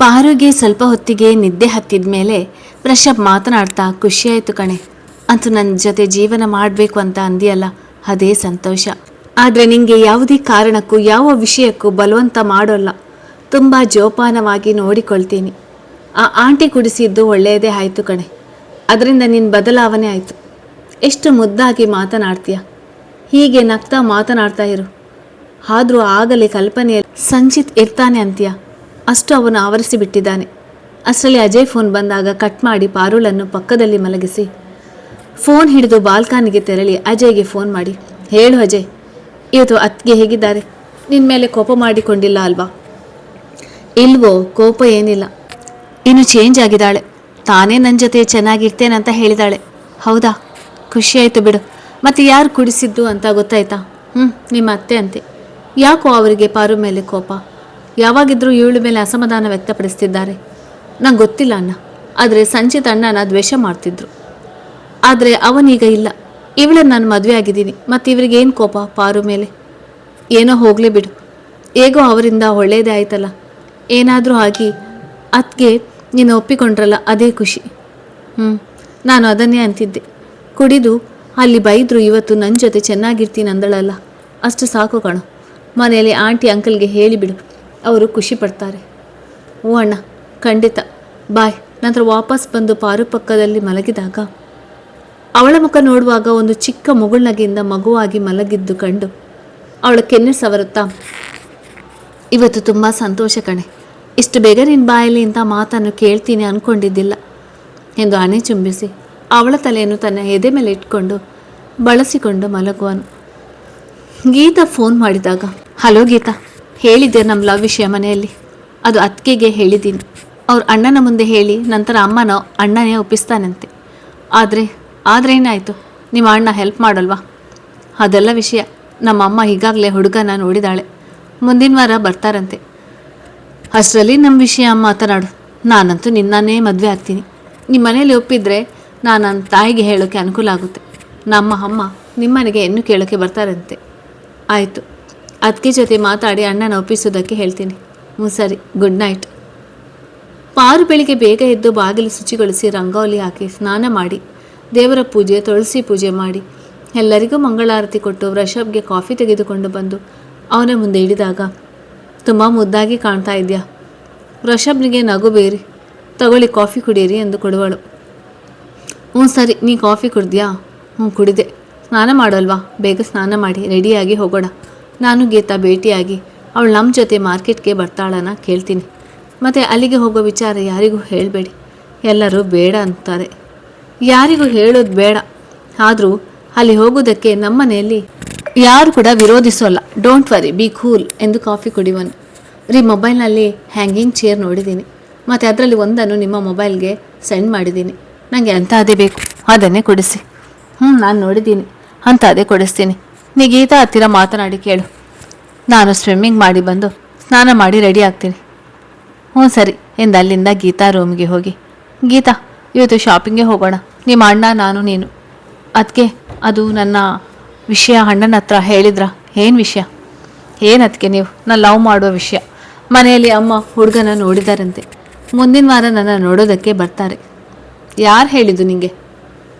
ಪಾರುಗೆ ಸ್ವಲ್ಪ ಹೊತ್ತಿಗೆ ನಿದ್ದೆ ಹತ್ತಿದ ಮೇಲೆ ಪ್ರಶಬ್ ಮಾತನಾಡ್ತಾ ಖುಷಿಯಾಯಿತು ಕಣೆ, ಅಂತೂ ನನ್ನ ಜೊತೆ ಜೀವನ ಮಾಡಬೇಕು ಅಂತ ಅಂದಿಯಲ್ಲ, ಅದೇ ಸಂತೋಷ. ಆದರೆ ನಿಂಗೆ ಯಾವುದೇ ಕಾರಣಕ್ಕೂ ಯಾವ ವಿಷಯಕ್ಕೂ ಬಲವಂತ ಮಾಡೋಲ್ಲ, ತುಂಬ ಜೋಪಾನವಾಗಿ ನೋಡಿಕೊಳ್ತೀನಿ. ಆ ಆಂಟಿ ಕುಡಿಸಿದ್ದು ಒಳ್ಳೆಯದೇ ಆಯಿತು ಕಣೆ, ಅದರಿಂದ ನಿನ್ನ ಬದಲಾವಣೆ ಆಯಿತು. ಎಷ್ಟು ಮುದ್ದಾಗಿ ಮಾತನಾಡ್ತೀಯ, ಹೀಗೆ ನಗ್ತಾ ಮಾತನಾಡ್ತಾ ಇರು. ಆದರೂ ಆಗಲೇ ಕಲ್ಪನೆಯಲ್ಲಿ ಸಂಚಿತ್ ಇರ್ತಾನೆ ಅಂತೀಯ, ಅಷ್ಟು ಅವನು ಆವರಿಸಿಬಿಟ್ಟಿದ್ದಾನೆ. ಅಷ್ಟರಲ್ಲಿ ಅಜಯ್ ಫೋನ್ ಬಂದಾಗ ಕಟ್ ಮಾಡಿ ಪಾರುಳನ್ನು ಪಕ್ಕದಲ್ಲಿ ಮಲಗಿಸಿ ಫೋನ್ ಹಿಡಿದು ಬಾಲ್ಕನಿಗೆ ತೆರಳಿ ಅಜಯ್ಗೆ ಫೋನ್ ಮಾಡಿ, ಹೇಳು ಅಜಯ್, ಇವತ್ತು ಅತ್ತಿಗೆ ಹೇಗಿದ್ದಾರೆ? ನಿನ್ನ ಮೇಲೆ ಕೋಪ ಮಾಡಿಕೊಂಡಿಲ್ಲ ಅಲ್ವಾ? ಇಲ್ವೋ, ಕೋಪ ಏನಿಲ್ಲ, ಇನ್ನು ಚೇಂಜ್ ಆಗಿದ್ದಾಳೆ. ತಾನೇ ನನ್ನ ಜೊತೆ ಚೆನ್ನಾಗಿರ್ತೇನಂತ ಹೇಳಿದಾಳೆ. ಹೌದಾ, ಖುಷಿಯಾಯಿತು ಬಿಡು. ಮತ್ತು ಯಾರು ಕುಡಿಸಿದ್ದು ಅಂತ ಗೊತ್ತಾಯ್ತಾ? ನಿಮ್ಮ ಅತ್ತೆ ಅಂತೆ. ಯಾಕೋ ಅವರಿಗೆ ಪಾರು ಮೇಲೆ ಕೋಪ? ಯಾವಾಗಿದ್ರೂ ಇವಳ ಮೇಲೆ ಅಸಮಾಧಾನ ವ್ಯಕ್ತಪಡಿಸ್ತಿದ್ದಾರೆ. ನಂಗೆ ಗೊತ್ತಿಲ್ಲ ಅಣ್ಣ, ಆದರೆ ಸಂಚಿತ್ ಅಣ್ಣನ ದ್ವೇಷ ಮಾಡ್ತಿದ್ರು. ಆದರೆ ಅವನೀಗ ಇಲ್ಲ. ಇವಳನ್ನು ನಾನು ಮದುವೆ ಆಗಿದ್ದೀನಿ, ಮತ್ತು ಇವರಿಗೇನು ಕೋಪ ಪಾರು ಮೇಲೆ? ಏನೋ ಹೋಗಲೇ ಬಿಡು, ಹೇಗೋ ಅವರಿಂದ ಒಳ್ಳೆಯದೇ ಆಯ್ತಲ್ಲ. ಏನಾದರೂ ಆಗಿ ಅದಕ್ಕೆ ನೀನು ಒಪ್ಪಿಕೊಂಡ್ರಲ್ಲ, ಅದೇ ಖುಷಿ. ನಾನು ಅದನ್ನೇ ಅಂತಿದ್ದೆ. ಕುಡಿದು ಅಲ್ಲಿ ಬೈದರು, ಇವತ್ತು ನನ್ನ ಜೊತೆ ಚೆನ್ನಾಗಿರ್ತೀನಿ ಅಂದಳಲ್ಲ, ಅಷ್ಟು ಸಾಕು ಕಣೋ. ಮನೆಯಲ್ಲಿ ಆಂಟಿ ಅಂಕಲ್ಗೆ ಹೇಳಿಬಿಡು, ಅವರು ಖುಷಿ ಪಡ್ತಾರೆ. ಓ ಅಣ್ಣ, ಖಂಡಿತ, ಬಾಯ್. ನಂತರ ವಾಪಸ್ ಬಂದು ಪಾರು ಪಕ್ಕದಲ್ಲಿ ಮಲಗಿದಾಗ ಅವಳ ಮುಖ ನೋಡುವಾಗ ಒಂದು ಚಿಕ್ಕ ಮುಗುಳ್ನಗೆಯಿಂದ ಮಗುವಾಗಿ ಮಲಗಿದ್ದು ಕಂಡು ಅವಳ ಕೆನ್ನೆ ಸವರುತ್ತಾ, ಇವತ್ತು ತುಂಬ ಸಂತೋಷ ಕಣೆ, ಇಷ್ಟು ಬೇಗ ನಿನ್ನ ಬಾಯಲ್ಲಿ ಇಂಥ ಮಾತನ್ನು ಕೇಳ್ತೀನಿ ಅಂದ್ಕೊಂಡಿದ್ದಿಲ್ಲ ಎಂದು ಹಣೆ ಚುಂಬಿಸಿ ಅವಳ ತಲೆಯನ್ನು ತನ್ನ ಎದೆ ಮೇಲೆ ಇಟ್ಕೊಂಡು ಬಳಸಿಕೊಂಡು ಮಲಗುವನು. ಗೀತಾ ಫೋನ್ ಮಾಡಿದಾಗ, ಹಲೋ ಗೀತಾ, ಹೇಳಿದ್ದೆ ನಮ್ಮ ಲವ್ ವಿಷಯ ಮನೆಯಲ್ಲಿ. ಅದು ಅತ್ತಿಗೆಗೆ ಹೇಳಿದ್ದೀನಿ. ಅವ್ರ ಅಣ್ಣನ ಮುಂದೆ ಹೇಳಿ ನಂತರ ಅಮ್ಮನ ಅಣ್ಣನೇ ಒಪ್ಪಿಸ್ತಾನಂತೆ. ಆದರೆ ಏನಾಯಿತು? ನಿಮ್ಮ ಅಣ್ಣ ಹೆಲ್ಪ್ ಮಾಡಲ್ವಾ? ಅದೆಲ್ಲ ವಿಷಯ. ನಮ್ಮಮ್ಮ ಈಗಾಗಲೇ ಹುಡುಗನ ನೋಡಿದಾಳೆ, ಮುಂದಿನ ವಾರ ಬರ್ತಾರಂತೆ. ಅಷ್ಟರಲ್ಲಿ ನಮ್ಮ ವಿಷಯ ಮಾತನಾಡು. ನಾನಂತೂ ನಿನ್ನನ್ನೇ ಮದುವೆ ಆಗ್ತೀನಿ. ನಿಮ್ಮ ಮನೇಲಿ ಒಪ್ಪಿದರೆ ನಾನು ನನ್ನ ತಾಯಿಗೆ ಹೇಳೋಕ್ಕೆ ಅನುಕೂಲ ಆಗುತ್ತೆ. ನಮ್ಮ ಅಮ್ಮ ನಿಮ್ಮನೆಗೆ ಹೆಣ್ಣು ಕೇಳೋಕ್ಕೆ ಬರ್ತಾರಂತೆ. ಆಯಿತು, ಅದಕ್ಕೆ ಜೊತೆ ಮಾತಾಡಿ ಅಣ್ಣನ ಒಪ್ಪಿಸೋದಕ್ಕೆ ಹೇಳ್ತೀನಿ. ಸರಿ, ಗುಡ್ ನೈಟ್. ಪಾರು ಬೆಳಿಗ್ಗೆ ಬೇಗ ಎದ್ದು ಬಾಗಿಲು ಶುಚಿಗೊಳಿಸಿ ರಂಗೋಲಿ ಹಾಕಿ ಸ್ನಾನ ಮಾಡಿ ದೇವರ ಪೂಜೆ, ತುಳಸಿ ಪೂಜೆ ಮಾಡಿ ಎಲ್ಲರಿಗೂ ಮಂಗಳಾರತಿ ಕೊಟ್ಟು ಋಷಭ್ಗೆ ಕಾಫಿ ತೆಗೆದುಕೊಂಡು ಬಂದು ಅವನ ಮುಂದೆ ಹಿಡಿದಾಗ, ತುಂಬ ಮುದ್ದಾಗಿ ಕಾಣ್ತಾ ಇದೆಯಾ? ಋಷಭ್ನಿಗೆ ನಗು ಬೇರಿ, ತಗೊಳ್ಳಿ ಕಾಫಿ ಕುಡಿಯಿರಿ ಎಂದು ಕೊಡುವಳು. ಸರಿ, ನೀ ಕಾಫಿ ಕುಡ್ದ್ಯಾ? ಕುಡಿದೆ. ಸ್ನಾನ ಮಾಡೋಲ್ವಾ? ಬೇಗ ಸ್ನಾನ ಮಾಡಿ ರೆಡಿಯಾಗಿ ಹೋಗೋಣ. ನಾನು ಗೀತಾ ಭೇಟಿಯಾಗಿ ಅವಳು ನಮ್ಮ ಜೊತೆ ಮಾರ್ಕೆಟ್ಗೆ ಬರ್ತಾಳನ್ನ ಕೇಳ್ತೀನಿ. ಮತ್ತು ಅಲ್ಲಿಗೆ ಹೋಗೋ ವಿಚಾರ ಯಾರಿಗೂ ಹೇಳಬೇಡಿ. ಎಲ್ಲರೂ ಬೇಡ ಅಂತಾರೆ. ಯಾರಿಗೂ ಹೇಳೋದು ಬೇಡ. ಆದರೂ ಅಲ್ಲಿ ಹೋಗೋದಕ್ಕೆ ನಮ್ಮ ಮನೆಯಲ್ಲಿ ಯಾರು ಕೂಡ ವಿರೋಧಿಸೋಲ್ಲ. ಡೋಂಟ್ ವರಿ, ಬಿ ಕೂಲ್ ಎಂದು ಕಾಫಿ ಕುಡಿಯುವನು. ಮೊಬೈಲ್ನಲ್ಲಿ ಹ್ಯಾಂಗಿಂಗ್ ಚೇರ್ ನೋಡಿದ್ದೀನಿ, ಮತ್ತು ಅದರಲ್ಲಿ ಒಂದನ್ನು ನಿಮ್ಮ ಮೊಬೈಲ್ಗೆ ಸೆಂಡ್ ಮಾಡಿದ್ದೀನಿ. ನನಗೆ ಅಂತ ಅದೇ ಬೇಕು, ಅದನ್ನೇ ಕೊಡಿಸಿ. ನಾನು ನೋಡಿದ್ದೀನಿ, ಅಂತ ಅದೇ ಕೊಡಿಸ್ತೀನಿ. ನೀ ಗೀತಾ ಹತ್ತಿರ ಮಾತನಾಡಿ ಕೇಳು. ನಾನು ಸ್ವಿಮ್ಮಿಂಗ್ ಮಾಡಿ ಬಂದು ಸ್ನಾನ ಮಾಡಿ ರೆಡಿ ಆಗ್ತೀನಿ. ಸರಿ ಎಂದು ಅಲ್ಲಿಂದ ಗೀತಾ ರೂಮ್ಗೆ ಹೋಗಿ, ಗೀತಾ, ಇವತ್ತು ಶಾಪಿಂಗ್ಗೆ ಹೋಗೋಣ. ನಿಮ್ಮ ಅಣ್ಣ, ನಾನು, ನೀನು. ಅದಕ್ಕೆ ಅದು ನನ್ನ ವಿಷಯ ಅಣ್ಣನ ಹತ್ರ ಹೇಳಿದ್ರಾ? ಏನು ವಿಷಯ? ಏನು ಅದಕ್ಕೆ ನೀವು ನಾನು ಲವ್ ಮಾಡುವ ವಿಷಯ. ಮನೆಯಲ್ಲಿ ಅಮ್ಮ ಹುಡುಗನ ನೋಡಿದಾರಂತೆ. ಮುಂದಿನ ವಾರ ನನ್ನ ನೋಡೋದಕ್ಕೆ ಬರ್ತಾರೆ. ಯಾರು ಹೇಳಿದ್ದು ನಿಮಗೆ?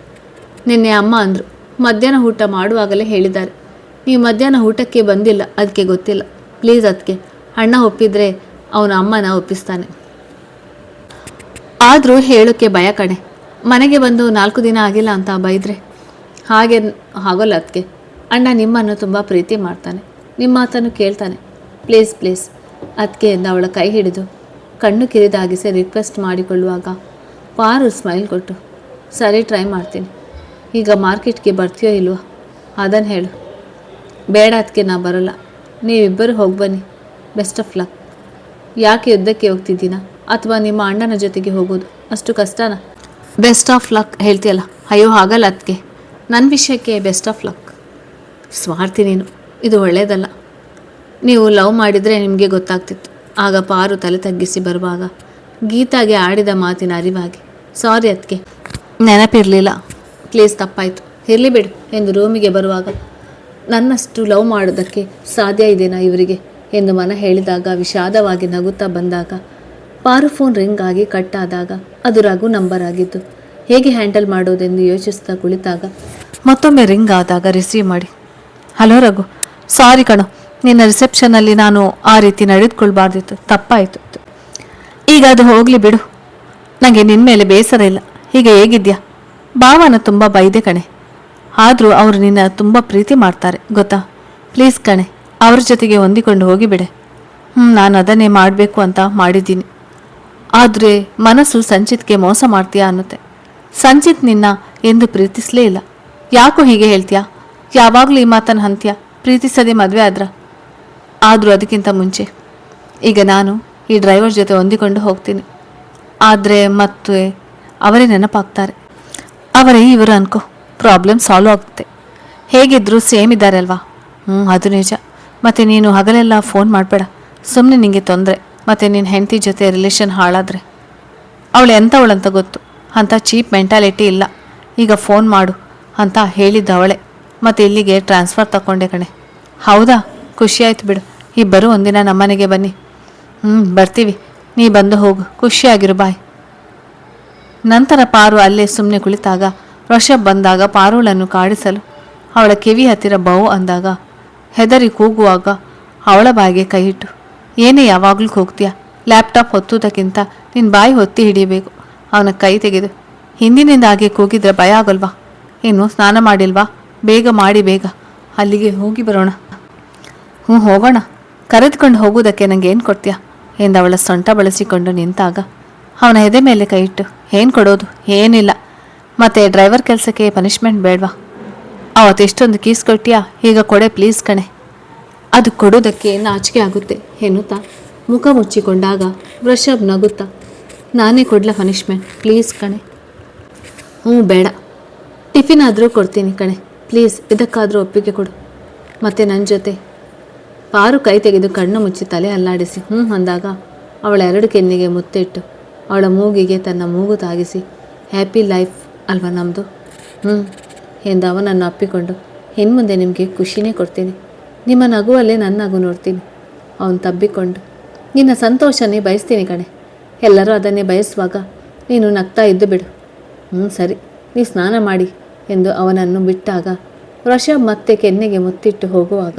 ನಿನ್ನೆ ಅಮ್ಮ ಅಂದರು. ಮಧ್ಯಾಹ್ನ ಊಟ ಮಾಡುವಾಗಲೇ ಹೇಳಿದ್ದಾರೆ. ನೀವು ಮಧ್ಯಾಹ್ನ ಊಟಕ್ಕೆ ಬಂದಿಲ್ಲ, ಅದಕ್ಕೆ ಗೊತ್ತಿಲ್ಲ. ಪ್ಲೀಸ್ ಅದಕ್ಕೆ ಅಣ್ಣ ಒಪ್ಪಿದರೆ ಅವನ ಅಮ್ಮನ ಒಪ್ಪಿಸ್ತಾನೆ. ಆದರೂ ಹೇಳೋಕ್ಕೆ ಭಯ ಕಣೆ. ಮನೆಗೆ ಬಂದು 4 ದಿನ ಆಗಿಲ್ಲ ಅಂತ ಬೈದರೆ ಹಾಗೆ ಆಗೋಲ್ಲ. ಅದಕ್ಕೆ ಅಣ್ಣ ನಿಮ್ಮನ್ನು ತುಂಬ ಪ್ರೀತಿ ಮಾಡ್ತಾನೆ, ನಿಮ್ಮ ಮಾತನ್ನು ಕೇಳ್ತಾನೆ. ಪ್ಲೀಸ್ ಅದಕ್ಕೆ ಎಂದು ಅವಳ ಕೈ ಹಿಡಿದು ಕಣ್ಣು ಕಿರಿದಾಗಿಸಿ ರಿಕ್ವೆಸ್ಟ್ ಮಾಡಿಕೊಳ್ಳುವಾಗ ಪಾರು ಸ್ಮೈಲ್ ಕೊಟ್ಟು, ಸರಿ, ಟ್ರೈ ಮಾಡ್ತೀನಿ. ಈಗ ಮಾರ್ಕೆಟ್ಗೆ ಬರ್ತೀಯೋ ಇಲ್ವೋ ಅದನ್ನು ಹೇಳು. ಬೇಡ ಅದಕ್ಕೆ, ನಾ ಬರೋಲ್ಲ. ನೀವಿಬ್ಬರು ಹೋಗಿ ಬನ್ನಿ. Best of luck. ಯಾಕೆ ಯುದ್ಧಕ್ಕೆ ಹೋಗ್ತಿದ್ದೀನಾ ಅಥವಾ ನಿಮ್ಮ ಅಣ್ಣನ ಜೊತೆಗೆ ಹೋಗೋದು ಅಷ್ಟು ಕಷ್ಟನಾ? ಬೆಸ್ಟ್ ಆಫ್ ಲಕ್ ಹೇಳ್ತೀಯಲ್ಲ. ಅಯ್ಯೋ, ಹಾಗಲ್ಲ ಅದಕ್ಕೆ, ನನ್ನ ವಿಷಯಕ್ಕೆ ಬೆಸ್ಟ್ ಆಫ್ ಲಕ್. ಸ್ವಾರ್ಥಿ ನೀನು, ಇದು ಒಳ್ಳೆಯದಲ್ಲ. ನೀವು ಲವ್ ಮಾಡಿದರೆ ನಿಮಗೆ ಗೊತ್ತಾಗ್ತಿತ್ತು. ಆಗ ಪಾರು ತಲೆ ತಗ್ಗಿಸಿ ಬರುವಾಗ ಗೀತಾಗೆ ಆಡಿದ ಮಾತಿನ ಅರಿವಾಗಿ, ಸಾರಿ ಅದಕ್ಕೆ, ನೆನಪಿರಲಿಲ್ಲ. ಪ್ಲೀಸ್, ತಪ್ಪಾಯಿತು, ಇರಲಿ ಬಿಡು ಎಂದು ರೂಮಿಗೆ ಬರುವಾಗ, ನನ್ನಷ್ಟು ಲವ್ ಮಾಡೋದಕ್ಕೆ ಸಾಧ್ಯ ಇದೆನಾ ಇವರಿಗೆ ಎಂದು ಮನ ಹೇಳಿದಾಗ ವಿಷಾದವಾಗಿ ನಗುತ್ತಾ ಬಂದಾಗ ಪಾರು ಫೋನ್ ರಿಂಗ್ ಆಗಿ ಕಟ್ ಆದಾಗ ಅದು ರಘು ನಂಬರ್ ಆಗಿದ್ದು ಹೇಗೆ ಹ್ಯಾಂಡಲ್ ಮಾಡೋದೆಂದು ಯೋಚಿಸ್ತಾ ಕುಳಿತಾಗ ಮತ್ತೊಮ್ಮೆ ರಿಂಗ್ ಆದಾಗ ರಿಸೀವ್ ಮಾಡಿ, ಹಲೋ ರಘು, ಸಾರಿ ಕಣೋ, ನಿನ್ನ ರಿಸೆಪ್ಷನಲ್ಲಿ ನಾನು ಆ ರೀತಿ ನಡೆದುಕೊಳ್ಬಾರ್ದಿತ್ತು, ತಪ್ಪಾಯಿತು. ಈಗ ಅದು ಹೋಗಲಿ ಬಿಡು, ನನಗೆ ನಿನ್ನ ಮೇಲೆ ಬೇಸರ ಇಲ್ಲ. ಹೀಗೆ ಹೇಗಿದ್ಯಾ? ಭಾವನ ತುಂಬ ಬೈದೆ ಕಣೆ, ಆದರೂ ಅವರು ನಿನ್ನ ತುಂಬ ಪ್ರೀತಿ ಮಾಡ್ತಾರೆ ಗೊತ್ತಾ. ಪ್ಲೀಸ್ ಕಣೆ, ಅವ್ರ ಜೊತೆಗೆ ಹೊಂದಿಕೊಂಡು ಹೋಗಿಬಿಡೆ. ನಾನು ಅದನ್ನೇ ಮಾಡಬೇಕು ಅಂತ ಮಾಡಿದ್ದೀನಿ. ಆದರೆ ಮನಸ್ಸು ಸಂಚಿತ್ಗೆ ಮೋಸ ಮಾಡ್ತೀಯಾ ಅನ್ನುತ್ತೆ. ಸಂಚಿತ್ ನಿನ್ನ ಎಂದು ಪ್ರೀತಿಸಲೇ ಇಲ್ಲ. ಯಾಕೋ ಹೀಗೆ ಹೇಳ್ತೀಯಾ? ಯಾವಾಗಲೂ ಈ ಮಾತನ್ನು ಅಂತ್ಯ, ಪ್ರೀತಿಸದೆ ಮದುವೆ ಆದರೂ ಅದಕ್ಕಿಂತ ಮುಂಚೆ ಈಗ ನಾನು ಈ ಡ್ರೈವರ್ ಜೊತೆ ಹೊಂದಿಕೊಂಡು ಹೋಗ್ತೀನಿ. ಆದರೆ ಮತ್ತೆ ಅವರೇ ನೆನಪಾಗ್ತಾರೆ. ಅವರೇ ಇವರು ಅನ್ಕೋ, ಪ್ರಾಬ್ಲಮ್ ಸಾಲ್ವ್ ಆಗುತ್ತೆ. ಹೇಗಿದ್ರು ಸೇಮ್ ಇದ್ದಾರೆ ಅಲ್ವಾ? ಅದು ನಿಜ. ಮತ್ತು ನೀನು ಹಗಲೆಲ್ಲ ಫೋನ್ ಮಾಡಬೇಡ, ಸುಮ್ಮನೆ ನಿನಗೆ ತೊಂದರೆ. ಮತ್ತು ನಿನ್ನ ಹೆಂಡತಿ ಜೊತೆ ರಿಲೇಷನ್ ಹಾಳಾದರೆ ಅವಳು ಎಂಥವಳಂತ ಗೊತ್ತು, ಅಂಥ ಚೀಪ್ ಮೆಂಟಾಲಿಟಿ ಇಲ್ಲ. ಈಗ ಫೋನ್ ಮಾಡು ಅಂತ ಹೇಳಿದ್ದು ಅವಳೆ. ಮತ್ತು ಇಲ್ಲಿಗೆ ಟ್ರಾನ್ಸ್ಫರ್ ತಗೊಂಡೆ ಕಣೆ. ಹೌದಾ, ಖುಷಿಯಾಯ್ತು ಬಿಡು. ಇಬ್ಬರು ಒಂದಿನ ನಮ್ಮನೆಗೆ ಬನ್ನಿ. ಬರ್ತೀವಿ, ನೀ ಬಂದು ಹೋಗು, ಖುಷಿಯಾಗಿರು, ಬಾಯ್. ನಂತರ ಪಾರು ಅಲ್ಲೇ ಸುಮ್ಮನೆ ಕುಳಿತಾಗ ಋಷಭ್ ಬಂದಾಗ ಪಾರುಳನ್ನು ಕಾಡಿಸಲು ಅವಳ ಕಿವಿ ಹತ್ತಿರ ಬೌ ಅಂದಾಗ ಹೆದರಿ ಕೂಗುವಾಗ ಅವಳ ಬಾಯಿಗೆ ಕೈ ಇಟ್ಟು, ಏನೇ ಯಾವಾಗಲೂ ಹೋಗ್ತೀಯಾ? ಲ್ಯಾಪ್ಟಾಪ್ ಹೊತ್ತುವುದಕ್ಕಿಂತ ನಿನ್ನ ಬಾಯಿ ಹೊತ್ತಿ ಹಿಡಿಯಬೇಕು. ಅವನ ಕೈ ತೆಗೆದು, ಹಿಂದಿನಿಂದ ಹಾಗೆ ಕೂಗಿದ್ರೆ ಭಯ ಆಗೋಲ್ವಾ? ಏನು ಸ್ನಾನ ಮಾಡಿಲ್ವಾ? ಬೇಗ ಮಾಡಿ, ಬೇಗ ಅಲ್ಲಿಗೆ ಹೋಗಿ ಬರೋಣ. ಹೋಗೋಣ. ಕರೆದುಕೊಂಡು ಹೋಗುವುದಕ್ಕೆ ನನಗೆ ಏನು ಕೊಡ್ತೀಯಾ ಎಂದು ಅವಳ ಸೊಂಟ ಬಳಸಿಕೊಂಡು ನಿಂತಾಗ ಅವನ ಎದೆ ಮೇಲೆ ಕೈ ಇಟ್ಟು, ಏನು ಕೊಡೋದು? ಏನಿಲ್ಲ. ಮತ್ತೆ ಡ್ರೈವರ್ ಕೆಲಸಕ್ಕೆ ಪನಿಷ್ಮೆಂಟ್ ಬೇಡವಾ? ಅವತ್ತೆಷ್ಟೊಂದು ಕೀಸ್ ಕೊಟ್ಟಿಯಾ, ಈಗ ಕೊಡೆ ಪ್ಲೀಸ್ ಕಣೆ. ಅದು ಕೊಡೋದಕ್ಕೆ ನಾಚಿಕೆ ಆಗುತ್ತೆ ಎನ್ನುತ್ತಾ ಮುಖ ಮುಚ್ಚಿಕೊಂಡಾಗ ಋಷಭ್ ನಗುತ್ತಾ, ನಾನೇ ಕೊಡ್ಲ ಪನಿಷ್ಮೆಂಟ್, ಪ್ಲೀಸ್ ಕಣೆ. ಬೇಡ, ಟಿಫಿನ್ ಆದರೂ ಕೊಡ್ತೀನಿ ಕಣೆ, ಪ್ಲೀಸ್ ಇದಕ್ಕಾದರೂ ಒಪ್ಪಿಗೆ ಕೊಡು. ಮತ್ತು ನನ್ನ ಜೊತೆ. ಪಾರು ಕೈ ತೆಗೆದು ಕಣ್ಣು ಮುಚ್ಚಿ ತಲೆ ಅಲ್ಲಾಡಿಸಿ ಅಂದಾಗ ಅವಳ 2 ಕೆನ್ನಿಗೆ ಮುತ್ತಿಟ್ಟು ಅವಳ ಮೂಗಿಗೆ ತನ್ನ ಮೂಗು ತಾಗಿಸಿ, ಹ್ಯಾಪಿ ಲೈಫ್ ಅಲ್ವಾ ನಮ್ಮದು? ಎಂದು ಅವನನ್ನು ಅಪ್ಪಿಕೊಂಡು, ಇನ್ಮುಂದೆ ನಿಮಗೆ ಖುಷಿನೇ ಕೊಡ್ತೀನಿ. ನಿಮ್ಮ ನಗುವಲ್ಲೇ ನನ್ನ ನಗು ನೋಡ್ತೀನಿ. ಅವನು ತಬ್ಬಿಕೊಂಡು, ನಿನ್ನ ಸಂತೋಷನೇ ಬಯಸ್ತೀನಿ ಕಣೆ. ಎಲ್ಲರೂ ಅದನ್ನೇ ಬಯಸುವಾಗ ನೀನು ನಗ್ತಾ ಇದ್ದು ಬಿಡು. ಸರಿ, ನೀ ಸ್ನಾನ ಮಾಡಿ ಎಂದು ಅವನನ್ನು ಬಿಟ್ಟಾಗ ಋಷಭ್ ಮತ್ತೆ ಕೆನ್ನೆಗೆ ಮುತ್ತಿಟ್ಟು ಹೋಗುವಾಗ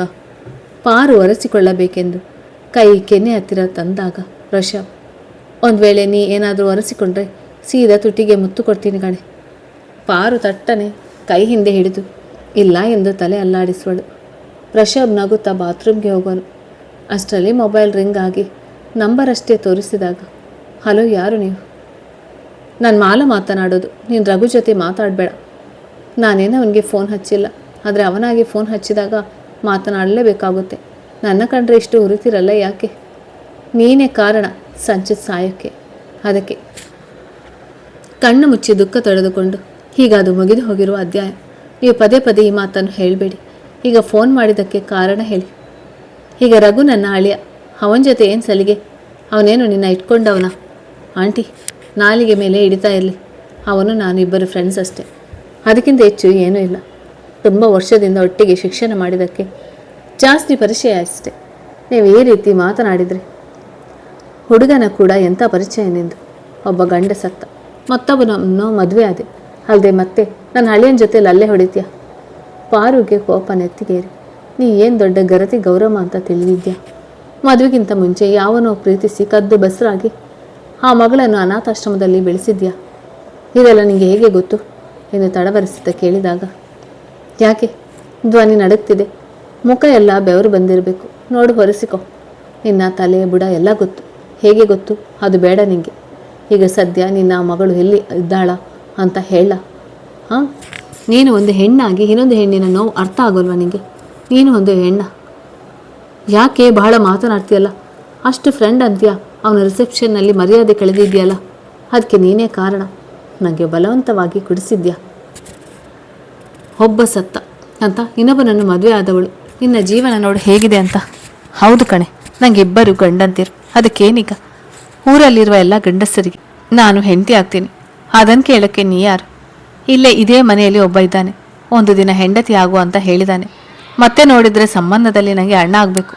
ಪಾರು ಒರೆಸಿಕೊಳ್ಳಬೇಕೆಂದು ಕೈ ಕೆನ್ನೆ ಹತ್ತಿರ ತಂದಾಗ ಋಷಭ್, ಒಂದು ವೇಳೆ ನೀ ಏನಾದರೂ ಒರೆಸಿಕೊಂಡ್ರೆ ಸೀದಾ ತುಟಿಗೆ ಮುತ್ತು ಕೊಡ್ತೀನಿ ಕಣೆ. ಪಾರು ತಟ್ಟನೆ ಕೈ ಹಿಂದೆ ಹಿಡಿದು ಇಲ್ಲ ಎಂದು ತಲೆ ಅಲ್ಲಾಡಿಸುವಳು. ಋಷಭ್ ನಗುತ್ತಾ ಬಾತ್ರೂಮ್ಗೆ ಹೋಗೋನು. ಅಷ್ಟರಲ್ಲಿ ಮೊಬೈಲ್ ರಿಂಗ್ ಆಗಿ ನಂಬರ್ ಅಷ್ಟೇ ತೋರಿಸಿದಾಗ, ಹಲೋ, ಯಾರು ನೀವು? ನಾನು ಮಾಲಾ ಮಾತನಾಡೋದು. ನೀನು ರಘು ಜೊತೆ ಮಾತಾಡಬೇಡ. ನಾನೇನೋ ಅವನಿಗೆ ಫೋನ್ ಹಚ್ಚಿಲ್ಲ, ಆದರೆ ಅವನಾಗಿ ಫೋನ್ ಹಚ್ಚಿದಾಗ ಮಾತನಾಡಲೇಬೇಕಾಗುತ್ತೆ. ನನ್ನ ಕಂಡ್ರೆ ಇಷ್ಟು ಉರಿತಿರಲ್ಲ ಯಾಕೆ? ನೀನೇ ಕಾರಣ ಸಂಚಿತ್ ಸಾಯೋಕ್ಕೆ. ಅದಕ್ಕೆ. ಕಣ್ಣು ಮುಚ್ಚಿ ದುಃಖ ತಡೆದುಕೊಂಡು, ಹೀಗಾದು ಮುಗಿದು ಹೋಗಿರುವ ಅಧ್ಯಾಯ. ನೀವು ಪದೇ ಪದೇ ಈ ಮಾತನ್ನು ಹೇಳಬೇಡಿ. ಈಗ ಫೋನ್ ಮಾಡಿದ್ದಕ್ಕೆ ಕಾರಣ ಹೇಳಿ. ಈಗ ರಘು ನನ್ನ ಅಳಿಯ, ಅವನ ಜೊತೆ ಏನು ಸಲಿಗೆ? ಅವನೇನು ನಿನ್ನ ಇಟ್ಕೊಂಡವನ? ಆಂಟಿ, ನಾಲಿಗೆ ಮೇಲೆ ಹಿಡಿತಾ ಇರಲಿ. ಅವನು ನಾನು ಇಬ್ಬರು ಫ್ರೆಂಡ್ಸ್ ಅಷ್ಟೇ, ಅದಕ್ಕಿಂತ ಹೆಚ್ಚು ಏನೂ ಇಲ್ಲ. ತುಂಬ ವರ್ಷದಿಂದ ಒಟ್ಟಿಗೆ ಶಿಕ್ಷಣ ಮಾಡಿದ್ದಕ್ಕೆ ಜಾಸ್ತಿ ಪರಿಚಯ ಅಷ್ಟೆ. ನೀವು ಈ ರೀತಿ ಮಾತನಾಡಿದರೆ ಹುಡುಗನ ಕೂಡ ಎಂಥ ಪರಿಚಯ ನಿಂದು? ಒಬ್ಬ ಗಂಡ ಸತ್ತ, ಮತ್ತೊಬ್ಬನನ್ನು ಮದುವೆ ಆದೆ, ಅಲ್ಲದೆ ಮತ್ತೆ ನನ್ನ ಹಳೆಯನ ಜೊತೆಲಿ ಅಲ್ಲೇ ಹೊಡಿತೀಯ? ಪಾರುಗೆ ಕೋಪ ನೆತ್ತಿಗೇರಿ, ನೀ ಏನು ದೊಡ್ಡ ಗರತಿ ಗೌರಮ್ಮ ಅಂತ ತಿಳಿದಿದ್ಯಾ? ಮದುವೆಗಿಂತ ಮುಂಚೆ ಯಾವನೋ ಪ್ರೀತಿಸಿ ಕದ್ದು ಬಸರಾಗಿ ಆ ಮಗಳನ್ನು ಅನಾಥಾಶ್ರಮದಲ್ಲಿ ಬೆಳೆಸಿದ್ಯಾ? ಇದೆಲ್ಲ ನಿನಗೆ ಹೇಗೆ ಗೊತ್ತು ಎಂದು ತಡವರಿಸಿದ ಕೇಳಿದಾಗ, ಯಾಕೆ ಧ್ವನಿ ನಡುಗ್ತಿದೆ, ಮುಖ ಎಲ್ಲ ಬೆವರು ಬಂದಿರಬೇಕು, ನೋಡು ಹೊರಿಸಿಕೊ. ನಿನ್ನ ತಲೆ ಬುಡ ಎಲ್ಲ ಗೊತ್ತು. ಹೇಗೆ ಗೊತ್ತು? ಅದು ಬೇಡ ನಿನಗೆ. ಈಗ ಸದ್ಯ ನಿನ್ನ ಮಗಳು ಎಲ್ಲಿ ಇದ್ದಾಳ ಅಂತ ಹೇಳ. ನೀನು ಒಂದು ಹೆಣ್ಣಾಗಿ ಇನ್ನೊಂದು ಹೆಣ್ಣಿನ ನೋವು ಅರ್ಥ ಆಗೋಲ್ವ ನಿನಗೆ? ನೀನು ಒಂದು ಹೆಣ್ಣ. ಯಾಕೆ ಬಹಳ ಮಾತನಾಡ್ತೀಯಲ್ಲ? ಅಷ್ಟು ಫ್ರೆಂಡ್ ಅಂತೀಯ, ಅವನ ರಿಸೆಪ್ಷನ್ನಲ್ಲಿ ಮರ್ಯಾದೆ ಕಳೆದಿದ್ಯಲ್ಲ, ಅದಕ್ಕೆ ನೀನೇ ಕಾರಣ. ನನಗೆ ಬಲವಂತವಾಗಿ ಕುಡಿಸಿದ್ಯಾ. ಒಬ್ಬ ಸತ್ತ ಅಂತ ಇನ್ನೊಬ್ಬನನ್ನು ಮದುವೆ ಆದವಳು. ನಿನ್ನ ಜೀವನ ನೋಡು ಹೇಗಿದೆ ಅಂತ. ಹೌದು ಕಣೆ, ನನಗೆ ಇಬ್ಬರು ಗಂಡಂತಿರು. ಅದಕ್ಕೇನೀಗ? ಊರಲ್ಲಿರುವ ಎಲ್ಲ ಗಂಡಸರಿಗೆ ನಾನು ಹೆಂಡತಿ ಆಗ್ತೀನಿ. ಅದನ್ನು ಕೇಳೋಕ್ಕೆ ನೀ ಯಾರು? ಇಲ್ಲೇ ಇದೇ ಮನೆಯಲ್ಲಿ ಒಬ್ಬ ಇದ್ದಾನೆ, ಒಂದು ದಿನ ಹೆಂಡತಿ ಆಗು ಅಂತ ಹೇಳಿದ್ದಾನೆ. ಮತ್ತೆ ನೋಡಿದರೆ ಸಂಬಂಧದಲ್ಲಿ ನನಗೆ ಅಣ್ಣ ಆಗಬೇಕು.